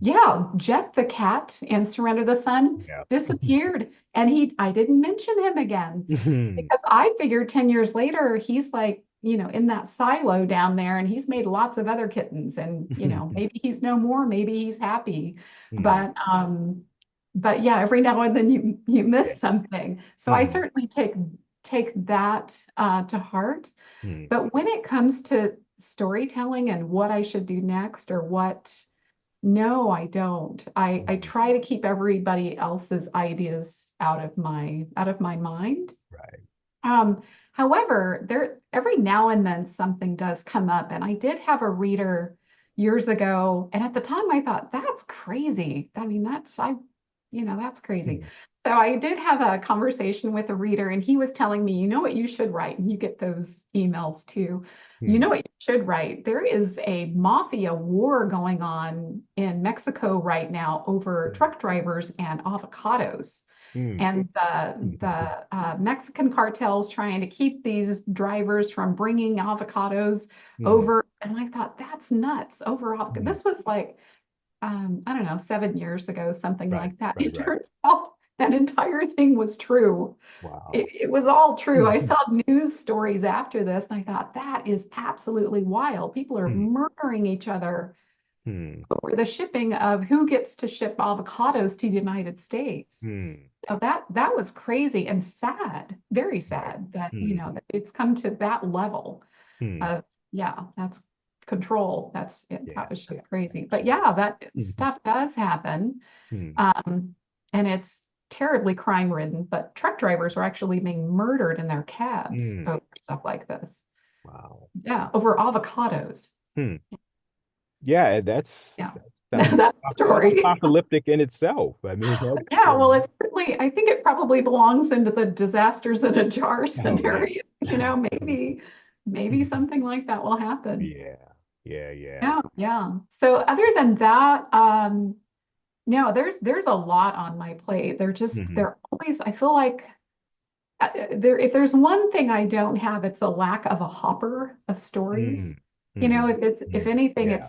Yeah, Jet the cat in Surrender the Sun Yeah. disappeared. And I didn't mention him again Mhm. because I figured 10 years later, he's like, in that silo down there and he's made lots of other kittens. And, maybe he's no more, maybe he's happy. Mhm. But, um, but yeah, every now and then you Yeah. miss something. So I Mhm. certainly take that to heart. Mhm. But when it comes to storytelling and what I should do next or what, no, I don't. I Mhm. try to keep everybody else's ideas out of my mind. Right. Um, However, there every now and then something does come up, and I did have a reader years ago, and at the time I thought that's crazy. I mean, that's crazy. Mhm. So I did have a conversation with a reader, and he was telling me, you know what you should write, and you get those emails too. You know Mhm. what you should write. There is a mafia war going on in Mexico right now over Mhm. truck drivers and avocados. Mhm. And the Mexican cartels trying to keep these drivers from bringing avocados Mhm. over. And I thought, that's nuts. Over Mhm. this was like, I don't know, 7 years ago, something Right. like that. Right. It Right. turns out that entire thing was true. It, Wow. it was all true. I Mhm. saw news stories after this, and I thought, that is absolutely wild. People are Mhm. murdering each other Mhm. over the shipping of who gets to ship avocados to the United States. Mhm. So that was crazy and sad, very Right. sad that, Mhm. that it's come to that level Mhm. of, yeah, that's control. That's it. Yeah. That was Yeah. just crazy. But Absolutely. yeah, that Mhm. stuff does happen. Mhm. Um, and it's terribly crime ridden, but truck drivers are actually being murdered in their cabs Mhm. over stuff like this. Wow. Yeah, over avocados. Hmm. Yeah, Yeah, that sounds that story. apocalyptic in itself. I mean, that's Yeah, well, it's certainly, I think it probably belongs into the disasters in a jar oh yeah. scenario. Maybe something like that will happen. Yeah. Yeah. Yeah. Yeah, yeah. So other than that, no, there's a lot on my plate. Hmm. They're always, I feel like if there's one thing I don't have, it's a lack of a hopper of stories. Mm. Hmm. If Mm. anything, Yeah.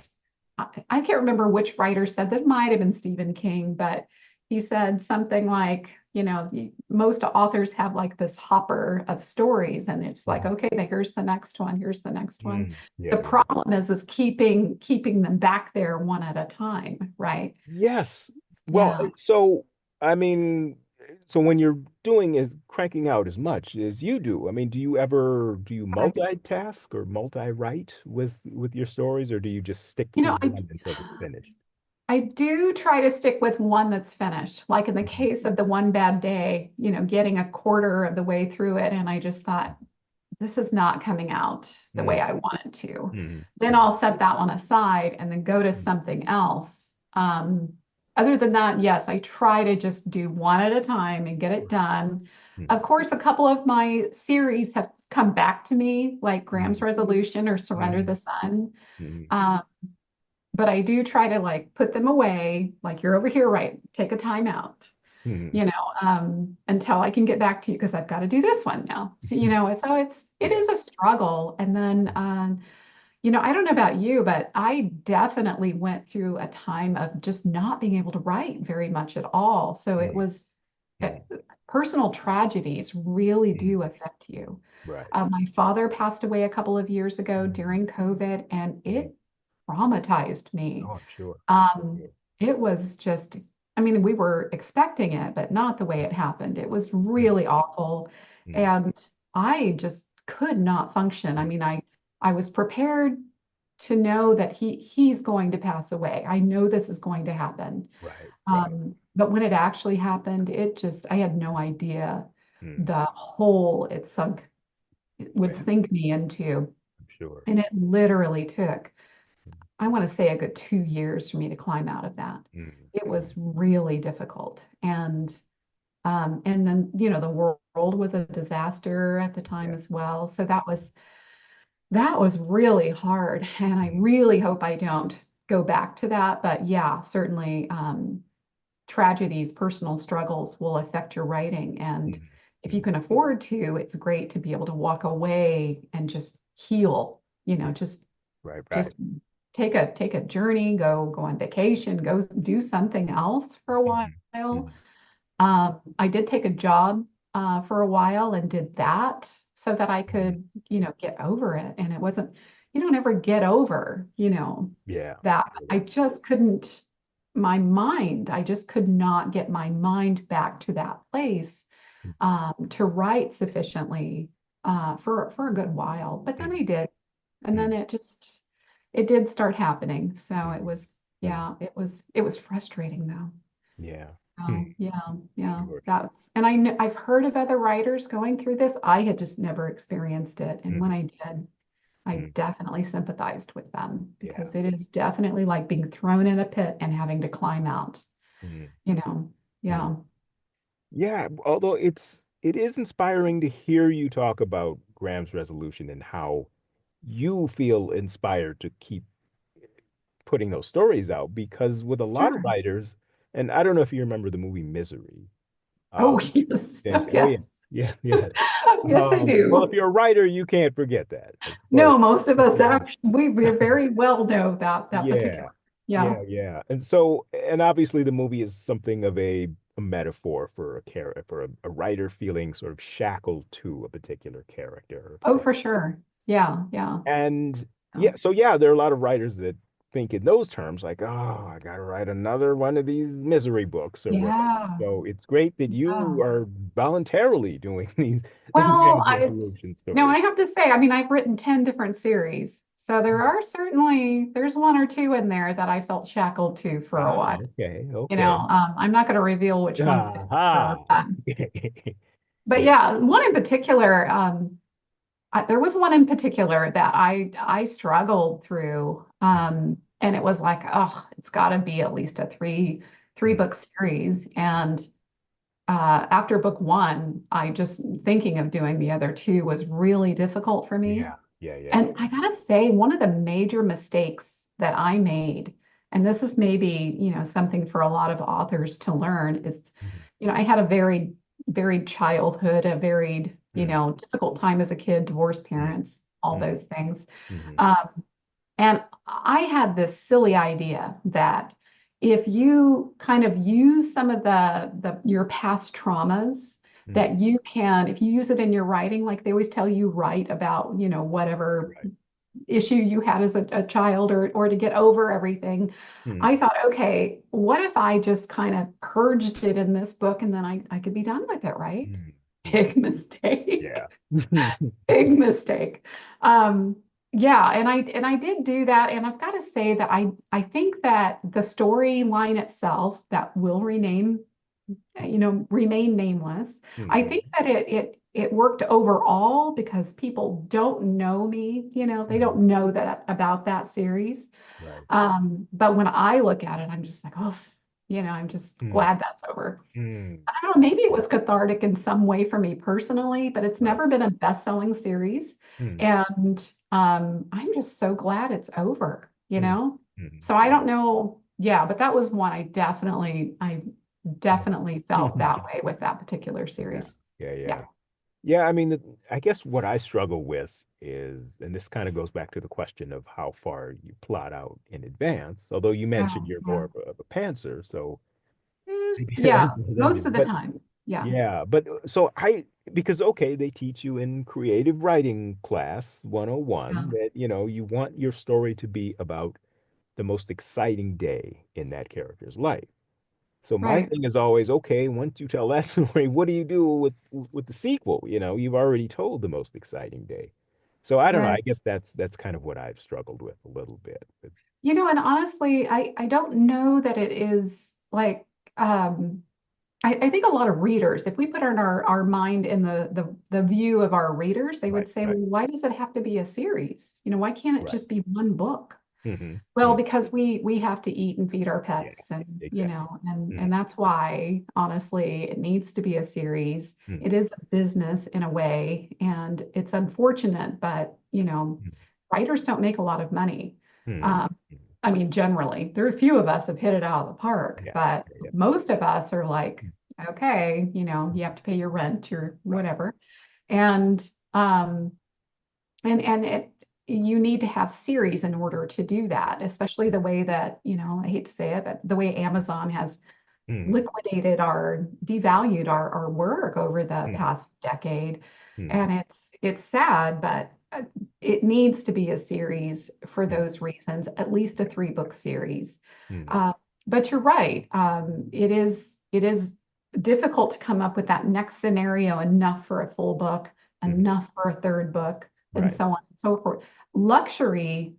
I can't remember which writer said that, might have been Stephen King, but he said something like, most authors have like this hopper of stories, and it's like, Mhm. okay, here's the next one, here's the next one. Mm. The Yeah. Yeah. problem is keeping them back there one at a time, right? Yes. Well, Yeah. so I mean, so when you're doing is cranking out as much as you do, I mean, do you I, multitask or multi-write with your stories, or do you just stick you to know, I one until it's finished? I do try to stick with one that's finished. Like in the Mhm. case of the one bad day, getting a quarter of the way through it, and I just thought, this is not coming out the way Mm. I want it to. Mm. Then Mm. I'll set that one aside and then go to Mm. something else. Other than that, yes, I try to just do one at a time and get it Right. done. Mm. Of course, a couple of my series have come back to me, like Graham's Mm. Resolution or Surrender Mm. the Sun. Mm. Um, but I do try to like put them away, like you're over here, right? Take a time out, Mm. until I can get back to you because I've got to do this one now. So, it Yeah. is a struggle. And then, I don't know about you, but I definitely went through a time of just not being able to write very much at all. So Mm. Mm. personal tragedies really Mm. do affect you. Right. My father passed away a couple of years ago Mm. during COVID, and Mm. it traumatized me. Oh, I'm sure. Um, Sure. it was just, I mean, we were expecting it, but not the way it happened. It was Mm. really awful. Mm. And I just could not function. I Mm. mean, I was prepared to know that he's going to pass away. I know this is going to happen. Right. Right. But when it actually happened, I had no idea Mm. the hole it would Yeah. sink me into. I'm sure. And it literally took, I want to say, a good 2 years for me to climb out of that. Mm. It Mm. was really difficult. And then, the world was a disaster at the time Yeah. as well. So that was really hard. And I Mm. really hope I don't go back to that. But yeah, certainly, tragedies, personal struggles will affect your writing. And Mhm. if you Mhm. can afford to, it's great to be able to walk away and just heal, Yeah. just Right, right. just take a journey, go on vacation, go do something else for a Mhm. while. Mhm. I did take a job for a while and did that so that I Mhm. could, get over it. And it wasn't, you don't ever get over, Yeah. that. I Totally. just couldn't, I just could not get my mind back to that place to write sufficiently for a good while. But then I Mhm. did. And then Mhm. it did start happening. So it Mhm. was, Mhm. yeah, it was frustrating though. Yeah. Oh, Hmm. yeah, yeah. Sure. And I've heard of other writers going through this. I had just never experienced it. And when Mhm. I did, I Mhm. definitely sympathized with them Yeah. because it is definitely like being thrown in a pit and having to climb out, Mhm. you know. Mhm. Yeah. Yeah, although it is inspiring to hear you talk about Graham's resolution and how you feel inspired to keep putting those stories out because with a lot of Sure. writers, and I don't know if you remember the movie Misery. Oh, Um, yes. oh yes, Yes. yeah, yeah. Yes, I Well, if do. you're a writer, you can't forget that, I suppose. No, most of us actually, we very well know that Yeah, particular. Yeah. yeah, yeah. And so, and obviously, the movie is something of a metaphor for a character, for a writer feeling sort of shackled to a particular character. Oh, for sure. Yeah. Yeah. And Yeah. yeah, so yeah, there are a lot of writers that think in those terms, like, oh, I gotta write another one of these misery books or whatever. Yeah. So it's great that you Yeah. are voluntarily doing these Well, Graham's resolution no, stories. I have to say, I mean, I've written 10 different series. So there's one or two in there that I felt shackled to for a Ah, while. okay, okay. I'm not going to reveal which ones they Aha. were. But Yeah. yeah, one in particular, there was one in particular that I struggled through. And it was like, oh, it's got to be at least a three Mm, book series. And after book one, I just thinking of doing the other two was really difficult for me. yeah, yeah, yeah. And I gotta say, one of the major mistakes that I made, and this is maybe, something for a lot of authors to learn, is, Mhm. I had a very varied childhood, a varied, Mm, difficult time as a kid, divorced mm, parents, all mm, those things. mhm, Um, and I had this silly idea that if you kind of use some of the your past traumas, mm. that you can, if you use it in your writing, like they always tell you, write about, whatever Right. issue you had as a child or to get over everything. Mm, I thought, okay, what if I just kind of purged it in this book and then I could be done with it, right? mm, mm. Big mistake. Yeah. Big mistake. Um, yeah, and I did do that, and I've got to say that I think that the storyline itself that will remain nameless. I think Mhm. that it worked overall because people don't know me, they Mm. don't know that about that series. Right. But when I look at it, I'm just like, oh, I'm just Mm, glad that's over. mm. I don't know, maybe it was cathartic in some way for me personally, but it's Right. never been a best-selling series. Mm, And I'm just so glad it's over. mm, mm, So I don't know. Yeah, but that was one I definitely felt mm. that way with that particular Yeah. series. Yeah. Yeah. Yeah. Yeah. I mean, I guess what I struggle with is, and this kind of goes back to the question of how far you plot out in advance, although you mentioned Oh, you're more yeah. of a pantser, so maybe Yeah, that most is, of the but time. Yeah. yeah, but so because okay, they teach you in creative writing class 101 Yeah. that, you want your story to be about the most exciting day in that character's life. So my Right. thing is always, okay, once you tell that story, what do you do with the sequel? You've already told the most exciting day. So I don't know. Right. I guess that's kind of what I've struggled with a little bit. And honestly, I don't know that it is like I think a lot of readers, if we put our mind in the view of our readers, they would Right, say, right, well, why does it have to be a series? Why can't it right. just be one book? Hmm. Well, because we have to eat and feed our Yeah, pets, and exactly. and Mm, that's why, honestly, it needs to be a series. mm, It is a business in a way, and it's unfortunate, but mm, writers don't make a lot of money. mm, Um, mm. I mean, generally, there are a few of us have hit it out of the park, Yeah. but Yeah. most of us are like, Mm. okay, you have to pay your rent or Right. whatever. And and it you need to have series in order to do that, especially the way that, I hate to say it, but the way Amazon has Mm. liquidated our devalued our work over the Mm. past decade. Mm. And it's sad, but it needs to be a series for Mm. those reasons, at least a 3-book series. Mm. uh, but you're right. It is difficult to come up with that next scenario enough for a full book, Mm. enough for a third book, and Right. so on and so forth. Luxury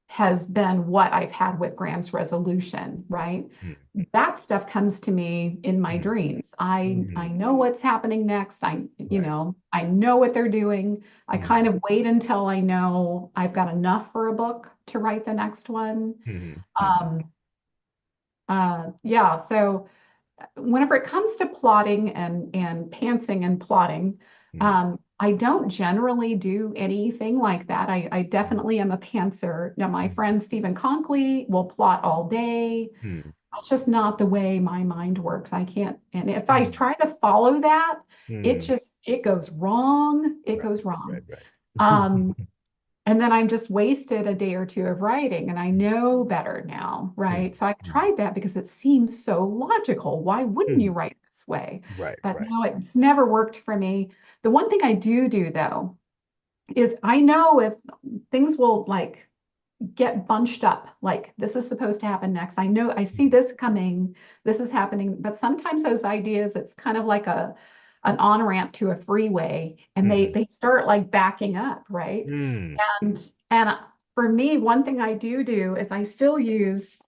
has been what I've had with Graham's Resolution, right? Mm. That stuff comes to me in my Mm. dreams. I Mm. know what's happening next. Right. I know what they're doing. I kind Mm. of wait until I know I've got enough for a book to write the next one. Mm. Mm. Um, yeah, so whenever it comes to plotting and pantsing and plotting, Mm. I don't generally do anything like that. I Mm. definitely am a pantser. Now, my Mm. friend Stephen Conkley will plot all day. Mm. That's just not the way my mind works. I can't, and if I Mm. try to follow that, Mm. it goes wrong. It Right. goes Right. wrong. Right. Um, and then I'm just wasted a day or two of writing, and I know better now, Mm. right? So I've Mm. tried that because it seems so logical. Why wouldn't Mm. you write this way? Right. But Right. no, it's never worked for me. The one thing I do though is I know if things will like get bunched up, like this is supposed to happen next. I know I see Mm. this coming, this is happening, but sometimes those ideas, it's kind of like an on-ramp to a freeway, and Mm. they start like backing up, right? Mm. And for me, one thing I do is I still use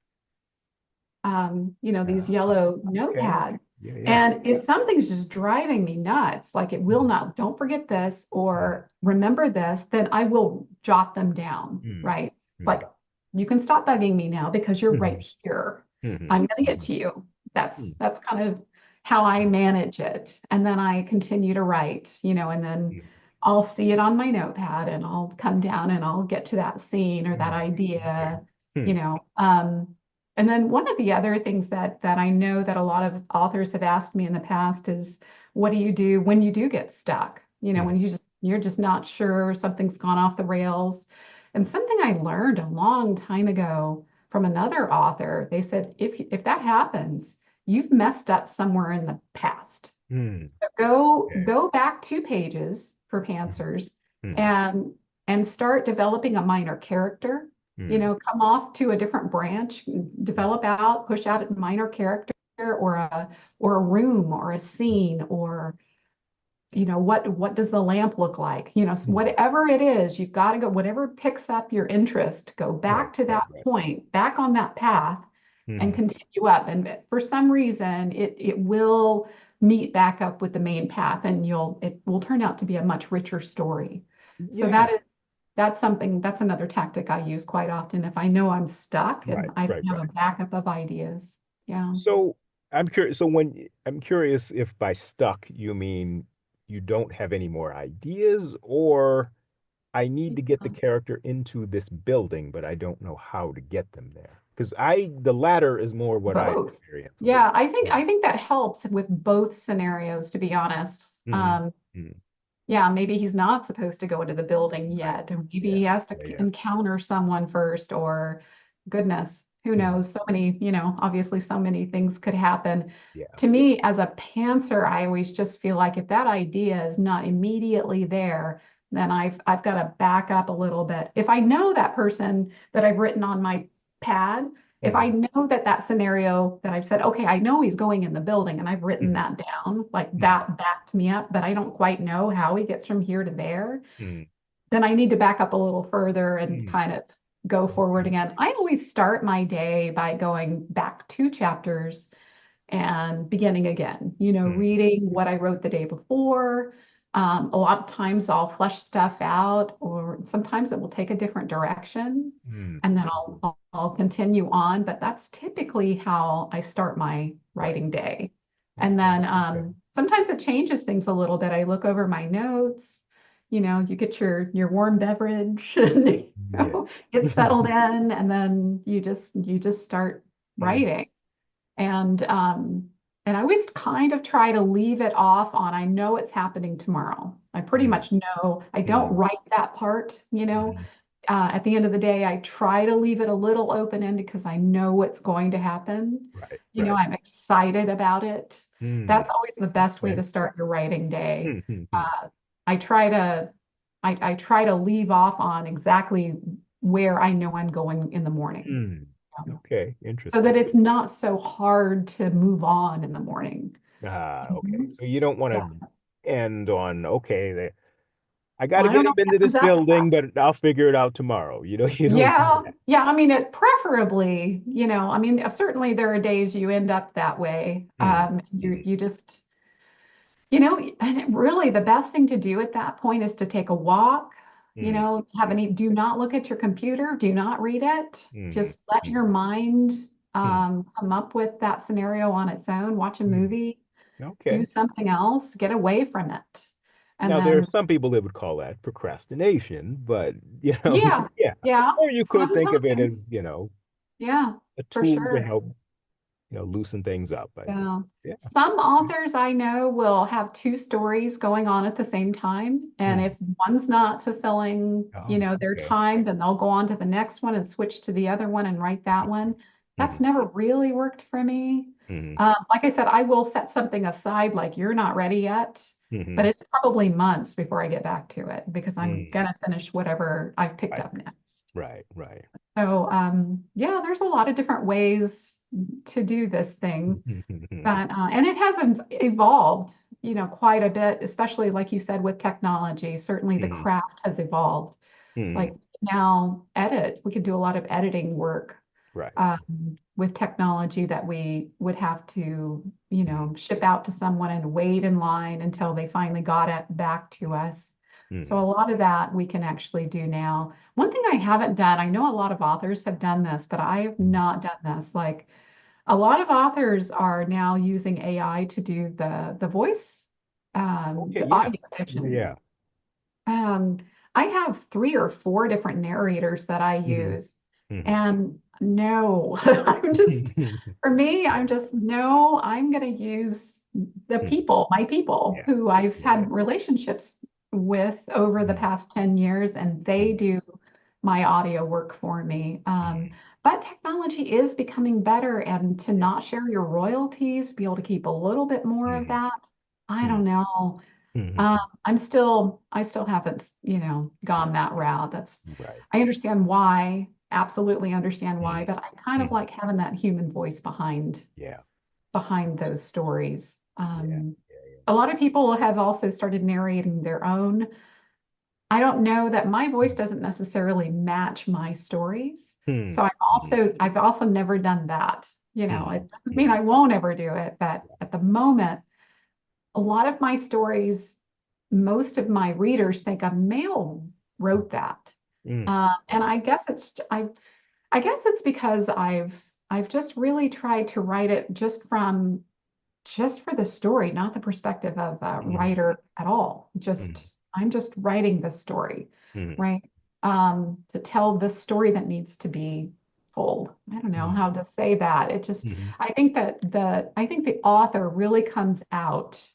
these Ah, yellow okay. notepads. Yeah. Yeah. And if something's just driving me nuts, like it will Mm. not, don't forget this Mm. or remember this, then I will jot them down, Mm. right? Like, Mm. you can stop bugging me now because you're right Mhm. here. Mhm. I'm going to get Mhm. to you. Mm. That's kind of how I manage it. And then I continue to write, and then Mm. I'll see it on my notepad and I'll come down and I'll get to that scene or that Mm. Okay. idea, you Hmm. know. And then one of the other things that I know that a lot of authors have asked me in the past is, what do you do when you do get stuck? Mm. When you're just not sure something's gone off the rails. And something I learned a long time ago from another author, they said if that happens, you've messed up somewhere in the past. Mm. So Okay. go back 2 pages for Mhm. pantsers Mhm. and start developing a minor character. Mm. Come off to a different branch, Mm. develop out, push out a minor character or a room or a scene or what does the lamp look like? So Mm. whatever it is, you've got to go, whatever picks up your interest, go Right. back to Right. that Right. point, back on that path and Mhm. continue up. And for some reason, it will meet back up with the main path and it will turn out to be a much richer story. So Yeah. that's another tactic I use quite often if I know I'm stuck and Right. I don't Right. have a Right. backup of ideas. Yeah. So I'm curious. So when I'm curious if by stuck you mean you don't have any more ideas, or I need to get the character into this building, but I don't know how to get them there. Because the latter is more what I Both. experience a little. Yeah, I think that helps with both scenarios, to be honest. Mm-hmm. Mm. Yeah, maybe he's not supposed to go into the building Right. yet, or maybe Yeah. he has to Yeah. Yeah. encounter someone first, or goodness, who Mhm. knows? So many, obviously so many things could happen. Yeah. To me, as a pantser, I always just feel like if that idea is not immediately there, then I've got to back up a little bit. If I know that person that I've written on my pad, if I Mm. know that scenario that I've said, okay, I know he's going in the building and I've written Mm. that down, like Mm. that backed me up, but I don't quite know how he gets from here to there, Mm. then I need to back up a little further and Mm. kind of go forward Okay. again. I always start my day by going back 2 chapters and beginning again, Mm. reading what I wrote the day before. A lot of times I'll flesh stuff out, or sometimes it will take a different direction, Mm. and then Mhm. I'll continue on. But that's typically how I start my Right. writing day. And Okay. then Okay. sometimes it changes things a little bit. I look over my notes, you get your warm beverage and Yeah. get settled in, and then you just start Mm, writing. And I always kind of try to leave it off on I know it's happening tomorrow. I pretty mm, much know. I don't mm, write that part. mm. At the end of the day, I try to leave it a little open-ended because I know what's going to happen. Right, right. I'm excited about it. Mm, That's always the best way okay. to start your writing day. Mm, mm, mm, Uh, I try to I try to leave off on exactly where I know I'm going in the morning, mm. um, Okay, so that interesting. it's not so hard to move on in the morning. Ah, okay. Mhm. So you don't want Yeah. to end on, okay, I got Well, to I get don't know him into what this happens after that. building, but I'll figure it out tomorrow. You don't do Yeah. that. Yeah. I mean, it preferably, I mean, certainly there are days you end up that way. Mm, You mm, you just, and really the best thing to do at that point is to take a walk, mm, mm, do not look at your computer, do not read it. mm, Just let mm, your mind mm, come up with that scenario on its own, watch a mm. movie, do Okay. something else, get away from it. And Now, there are then, some people that would call that procrastination, but, yeah, yeah. yeah, Or you could think of it as, sometimes, yeah, a for tool to sure. help, loosen things up, I suppose. Yeah. Yeah. Some authors I know will have two stories going on at the same time. And Mm. if one's not fulfilling, Oh, their okay. time, then they'll go on to the next one and switch to the other one and write that one. That's Mm-hmm. never really worked for me. Mm-hmm. Like I said, I will set something aside, like you're not ready yet, but Mm-hmm. it's probably months before I get back to it because I'm Mm. gonna finish whatever I've picked Right, up next. right, right. So yeah, there's a lot of different ways to do this thing. And it has evolved, quite a bit, especially like you said with technology. Certainly the Mm-hmm. craft has evolved. Mm-hmm. Like now, we could do a lot of editing work Right. with technology that we would have to, Mm-hmm. ship out to someone and wait in line until they finally got it back to us. So a Mm-hmm. lot of that we can actually do now. One thing I haven't done, I know a lot of authors have done this, but I have not done this. Like a lot of authors are now using AI to do the voice, Okay, the yeah. audio Yeah. dictions. Um, I have three or four different narrators that I Mm-hmm. use, Mm-hmm. and no, for me, Yeah. I'm just, no, I'm going to use Mm. my people Yeah. who I've Yeah. had relationships with over the Mm. past 10 years, and they Mm. do my audio work for me. Mm. But technology is becoming better, and to Yeah. not share your royalties, be able to keep a little bit more of Mm. that, I Mm. don't know. Mm. I still haven't, gone that route. Right. I understand why, absolutely understand why, Mm. but I kind of Mm. like having that human voice Yeah. behind those stories. Yeah. Yeah. A lot of people have also started narrating their own. I don't know that my voice Yeah. doesn't necessarily match my stories. Mm. So Mm. I've also never done that. Mm. It doesn't mean Mm. I won't ever do it, but at the moment, a lot of my stories, most of my readers think a male wrote that. Mm. And I guess it's because I've just really tried to write it just for the story, not the perspective of a Mm. writer at all. Mm. I'm just writing the story, Mm. right? To tell the story that needs to be told. I don't know Mm. how to say that. Mm. I think the author really comes out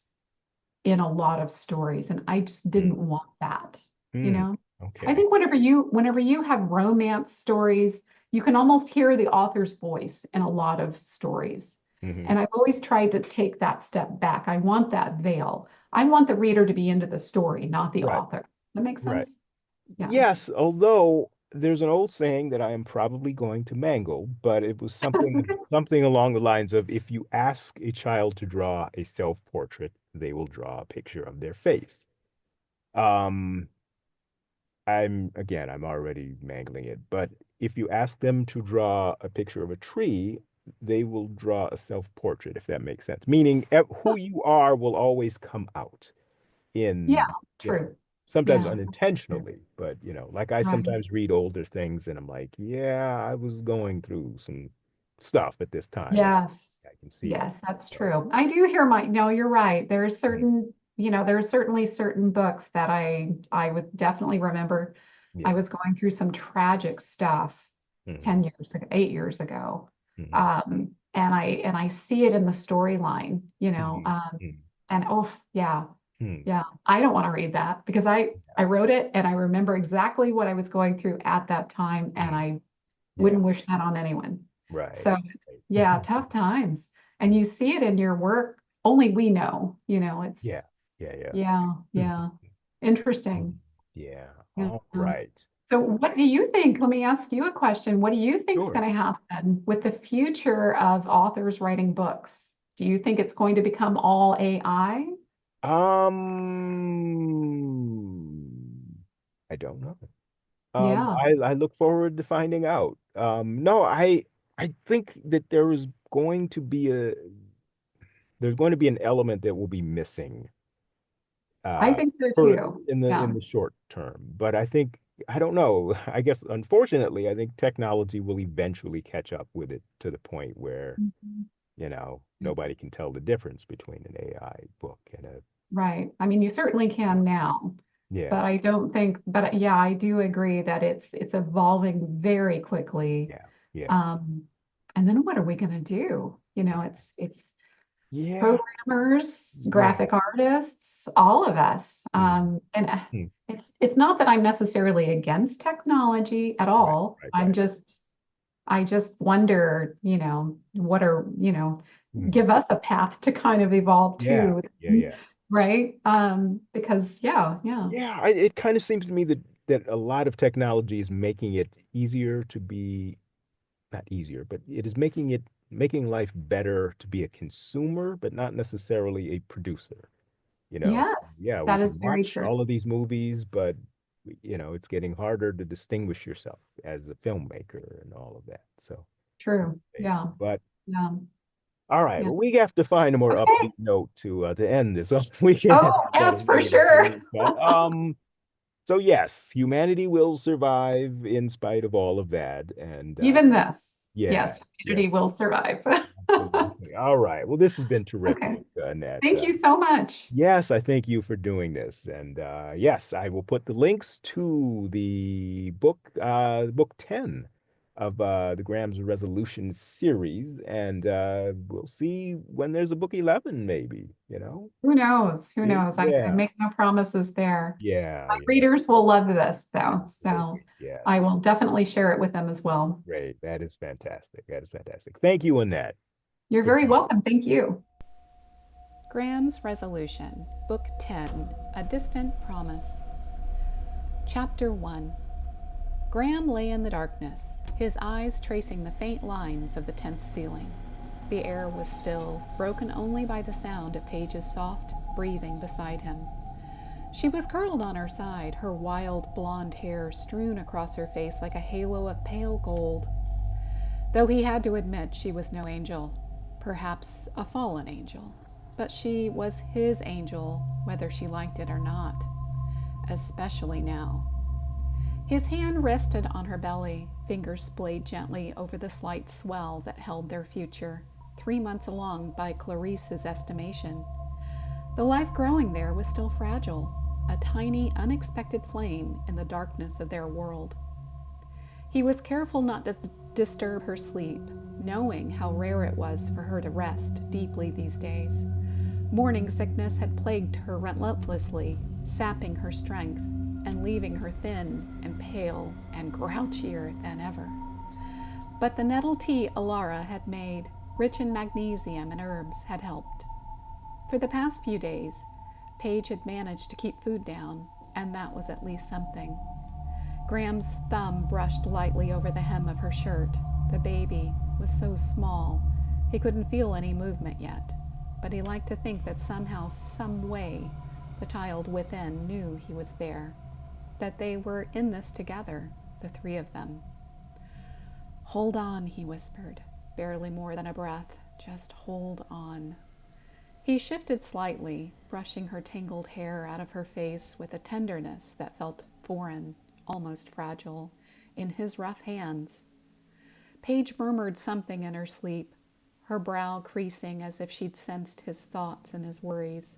in a lot of stories, and I just didn't Mm. want that, you Mm. know? I Okay. think whenever you have romance stories, you can almost hear the author's voice in a lot of stories. Mm-hmm. And I've always tried to take that step back. I want that veil. I want the reader to be into the story, not the Right. author. That makes Right. sense? Yeah. Yes, although there's an old saying that I am probably going to mangle, but it was That's something okay. something along the lines of if you ask a child to draw a self-portrait, they will draw a picture of their face. Um, I'm already mangling it, but if you ask them to draw a picture of a tree, they will draw a self-portrait, if that makes sense. Meaning who you are will always come out Yeah, in, true. sometimes Yeah, that's true. unintentionally, but like I Right. sometimes read older things and I'm like, yeah, I was going through some stuff at this time. Yes. I can see it. Yes, that's So, true. I do hear no, you're right. There's mm, certain there are certainly certain books that I would definitely remember. I Yeah. was going through some tragic stuff Hmm. 10 years ago, 8 years ago. Hmm. And I see it in the storyline, Hmm. Hmm. and oh yeah, Hmm. yeah. I don't want to read that because I wrote it and I remember exactly what I was going through at that time, and Hmm. I Yeah. wouldn't wish that on anyone. Right. So, yeah, tough times. And you see it in your work. Only we know, Yeah. it's, Yeah. Yeah. yeah, Hmm. yeah. Hmm. Interesting. Yeah. Yeah. All right. So, what do you think? Let me ask you a question. What do you think is Sure. going to happen with the future of authors writing books? Do you think it's going to become all AI? I don't know. Yeah, I look forward to finding out. No, I think that there's going to be an element that will be missing I uh think so for too. in Yeah. the short term. But I don't know. I guess unfortunately, I think technology will eventually catch up with it to the point where, Mhm. nobody can tell the difference between an AI book and a Right. I mean, you certainly can now, yeah, but I don't think, but yeah, I do agree that it's evolving very quickly. yeah, yeah, Um, and then what are we going to do? It's yeah, programmers, yeah. graphic artists, all of us. Mm, And mm. it's not that I'm necessarily against technology at Right, all. right, I'm right. just I just wonder, Mm. give us a path to kind of evolve Yeah, too, yeah, yeah. right? Because yeah. Yeah, it kind of seems to me that a lot of technology is making it easier to be, not easier, but it is making life better to be a consumer, but not necessarily a producer. So, Yes, yeah, we that is can very watch true. all of these movies, but it's getting harder to distinguish yourself as a filmmaker and all of that. So, True. Yeah. but Yeah. all right, Yeah. well, we have to find a more Okay. upbeat note to end this. We can't have Oh, that yes, for negative sure. mood. But so yes, humanity will survive in spite of all of that. And Even this. yeah, Yes, humanity yes, will survive. absolutely. All right. Well, this has been Okay. terrific, Annette. Thank you so much. Yes, I thank you for doing this. And yes, I will put the links to the book 10 of the Graham's Resolution series. And we'll see when there's a book 11, maybe. Who knows? Who knows? I Yeah. make no promises there. Yeah. My Yeah. readers will love this, though. So Absolutely. I Yes. will definitely share it with them as well. Great. That is fantastic. That is fantastic. Thank you, Annette. You're very Goodbye. welcome. Thank you. Graham's Resolution, Book 10, A Distant Promise. Chapter 1. Graham lay in the darkness, his eyes tracing the faint lines of the tent's ceiling. The air was still, broken only by the sound of Paige's soft breathing beside him. She was curled on her side, her wild blonde hair strewn across her face like a halo of pale gold. Though he had to admit she was no angel, perhaps a fallen angel, but she was his angel whether she liked it or not, especially now. His hand rested on her belly, fingers splayed gently over the slight swell that held their future, 3 months along by Clarice's estimation. The life growing there was still fragile, a tiny, unexpected flame in the darkness of their world. He was careful not to disturb her sleep, knowing how rare it was for her to rest deeply these days. Morning sickness had plagued her relentlessly, sapping her strength and leaving her thin and pale and grouchier than ever. But the nettle tea Alara had made, rich in magnesium and herbs, had helped. For the past few days, Paige had managed to keep food down, and that was at least something. Graham's thumb brushed lightly over the hem of her shirt. The baby was so small, he couldn't feel any movement yet, but he liked to think that somehow, some way, the child within knew he was there, that they were in this together, the three of them. Hold on, he whispered, barely more than a breath. Just hold on. He shifted slightly, brushing her tangled hair out of her face with a tenderness that felt foreign, almost fragile, in his rough hands. Paige murmured something in her sleep, her brow creasing as if she'd sensed his thoughts and his worries.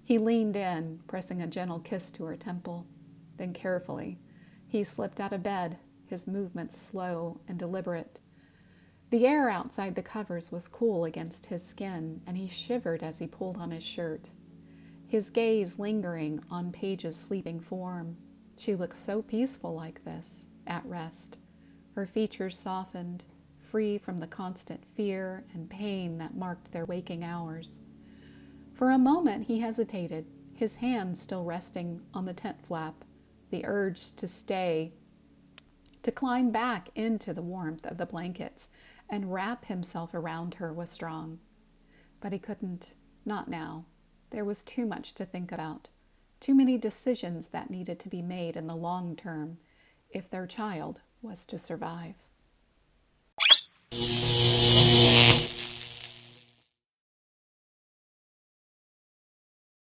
He leaned in, pressing a gentle kiss to her temple. Then carefully, he slipped out of bed, his movements slow and deliberate. The air outside the covers was cool against his skin, and he shivered as he pulled on his shirt, his gaze lingering on Paige's sleeping form. She looked so peaceful like this, at rest, her features softened, free from the constant fear and pain that marked their waking hours. For a moment he hesitated, his hands still resting on the tent flap. The urge to stay, to climb back into the warmth of the blankets and wrap himself around her was strong. But he couldn't, not now. There was too much to think about, too many decisions that needed to be made in the long term if their child was to survive.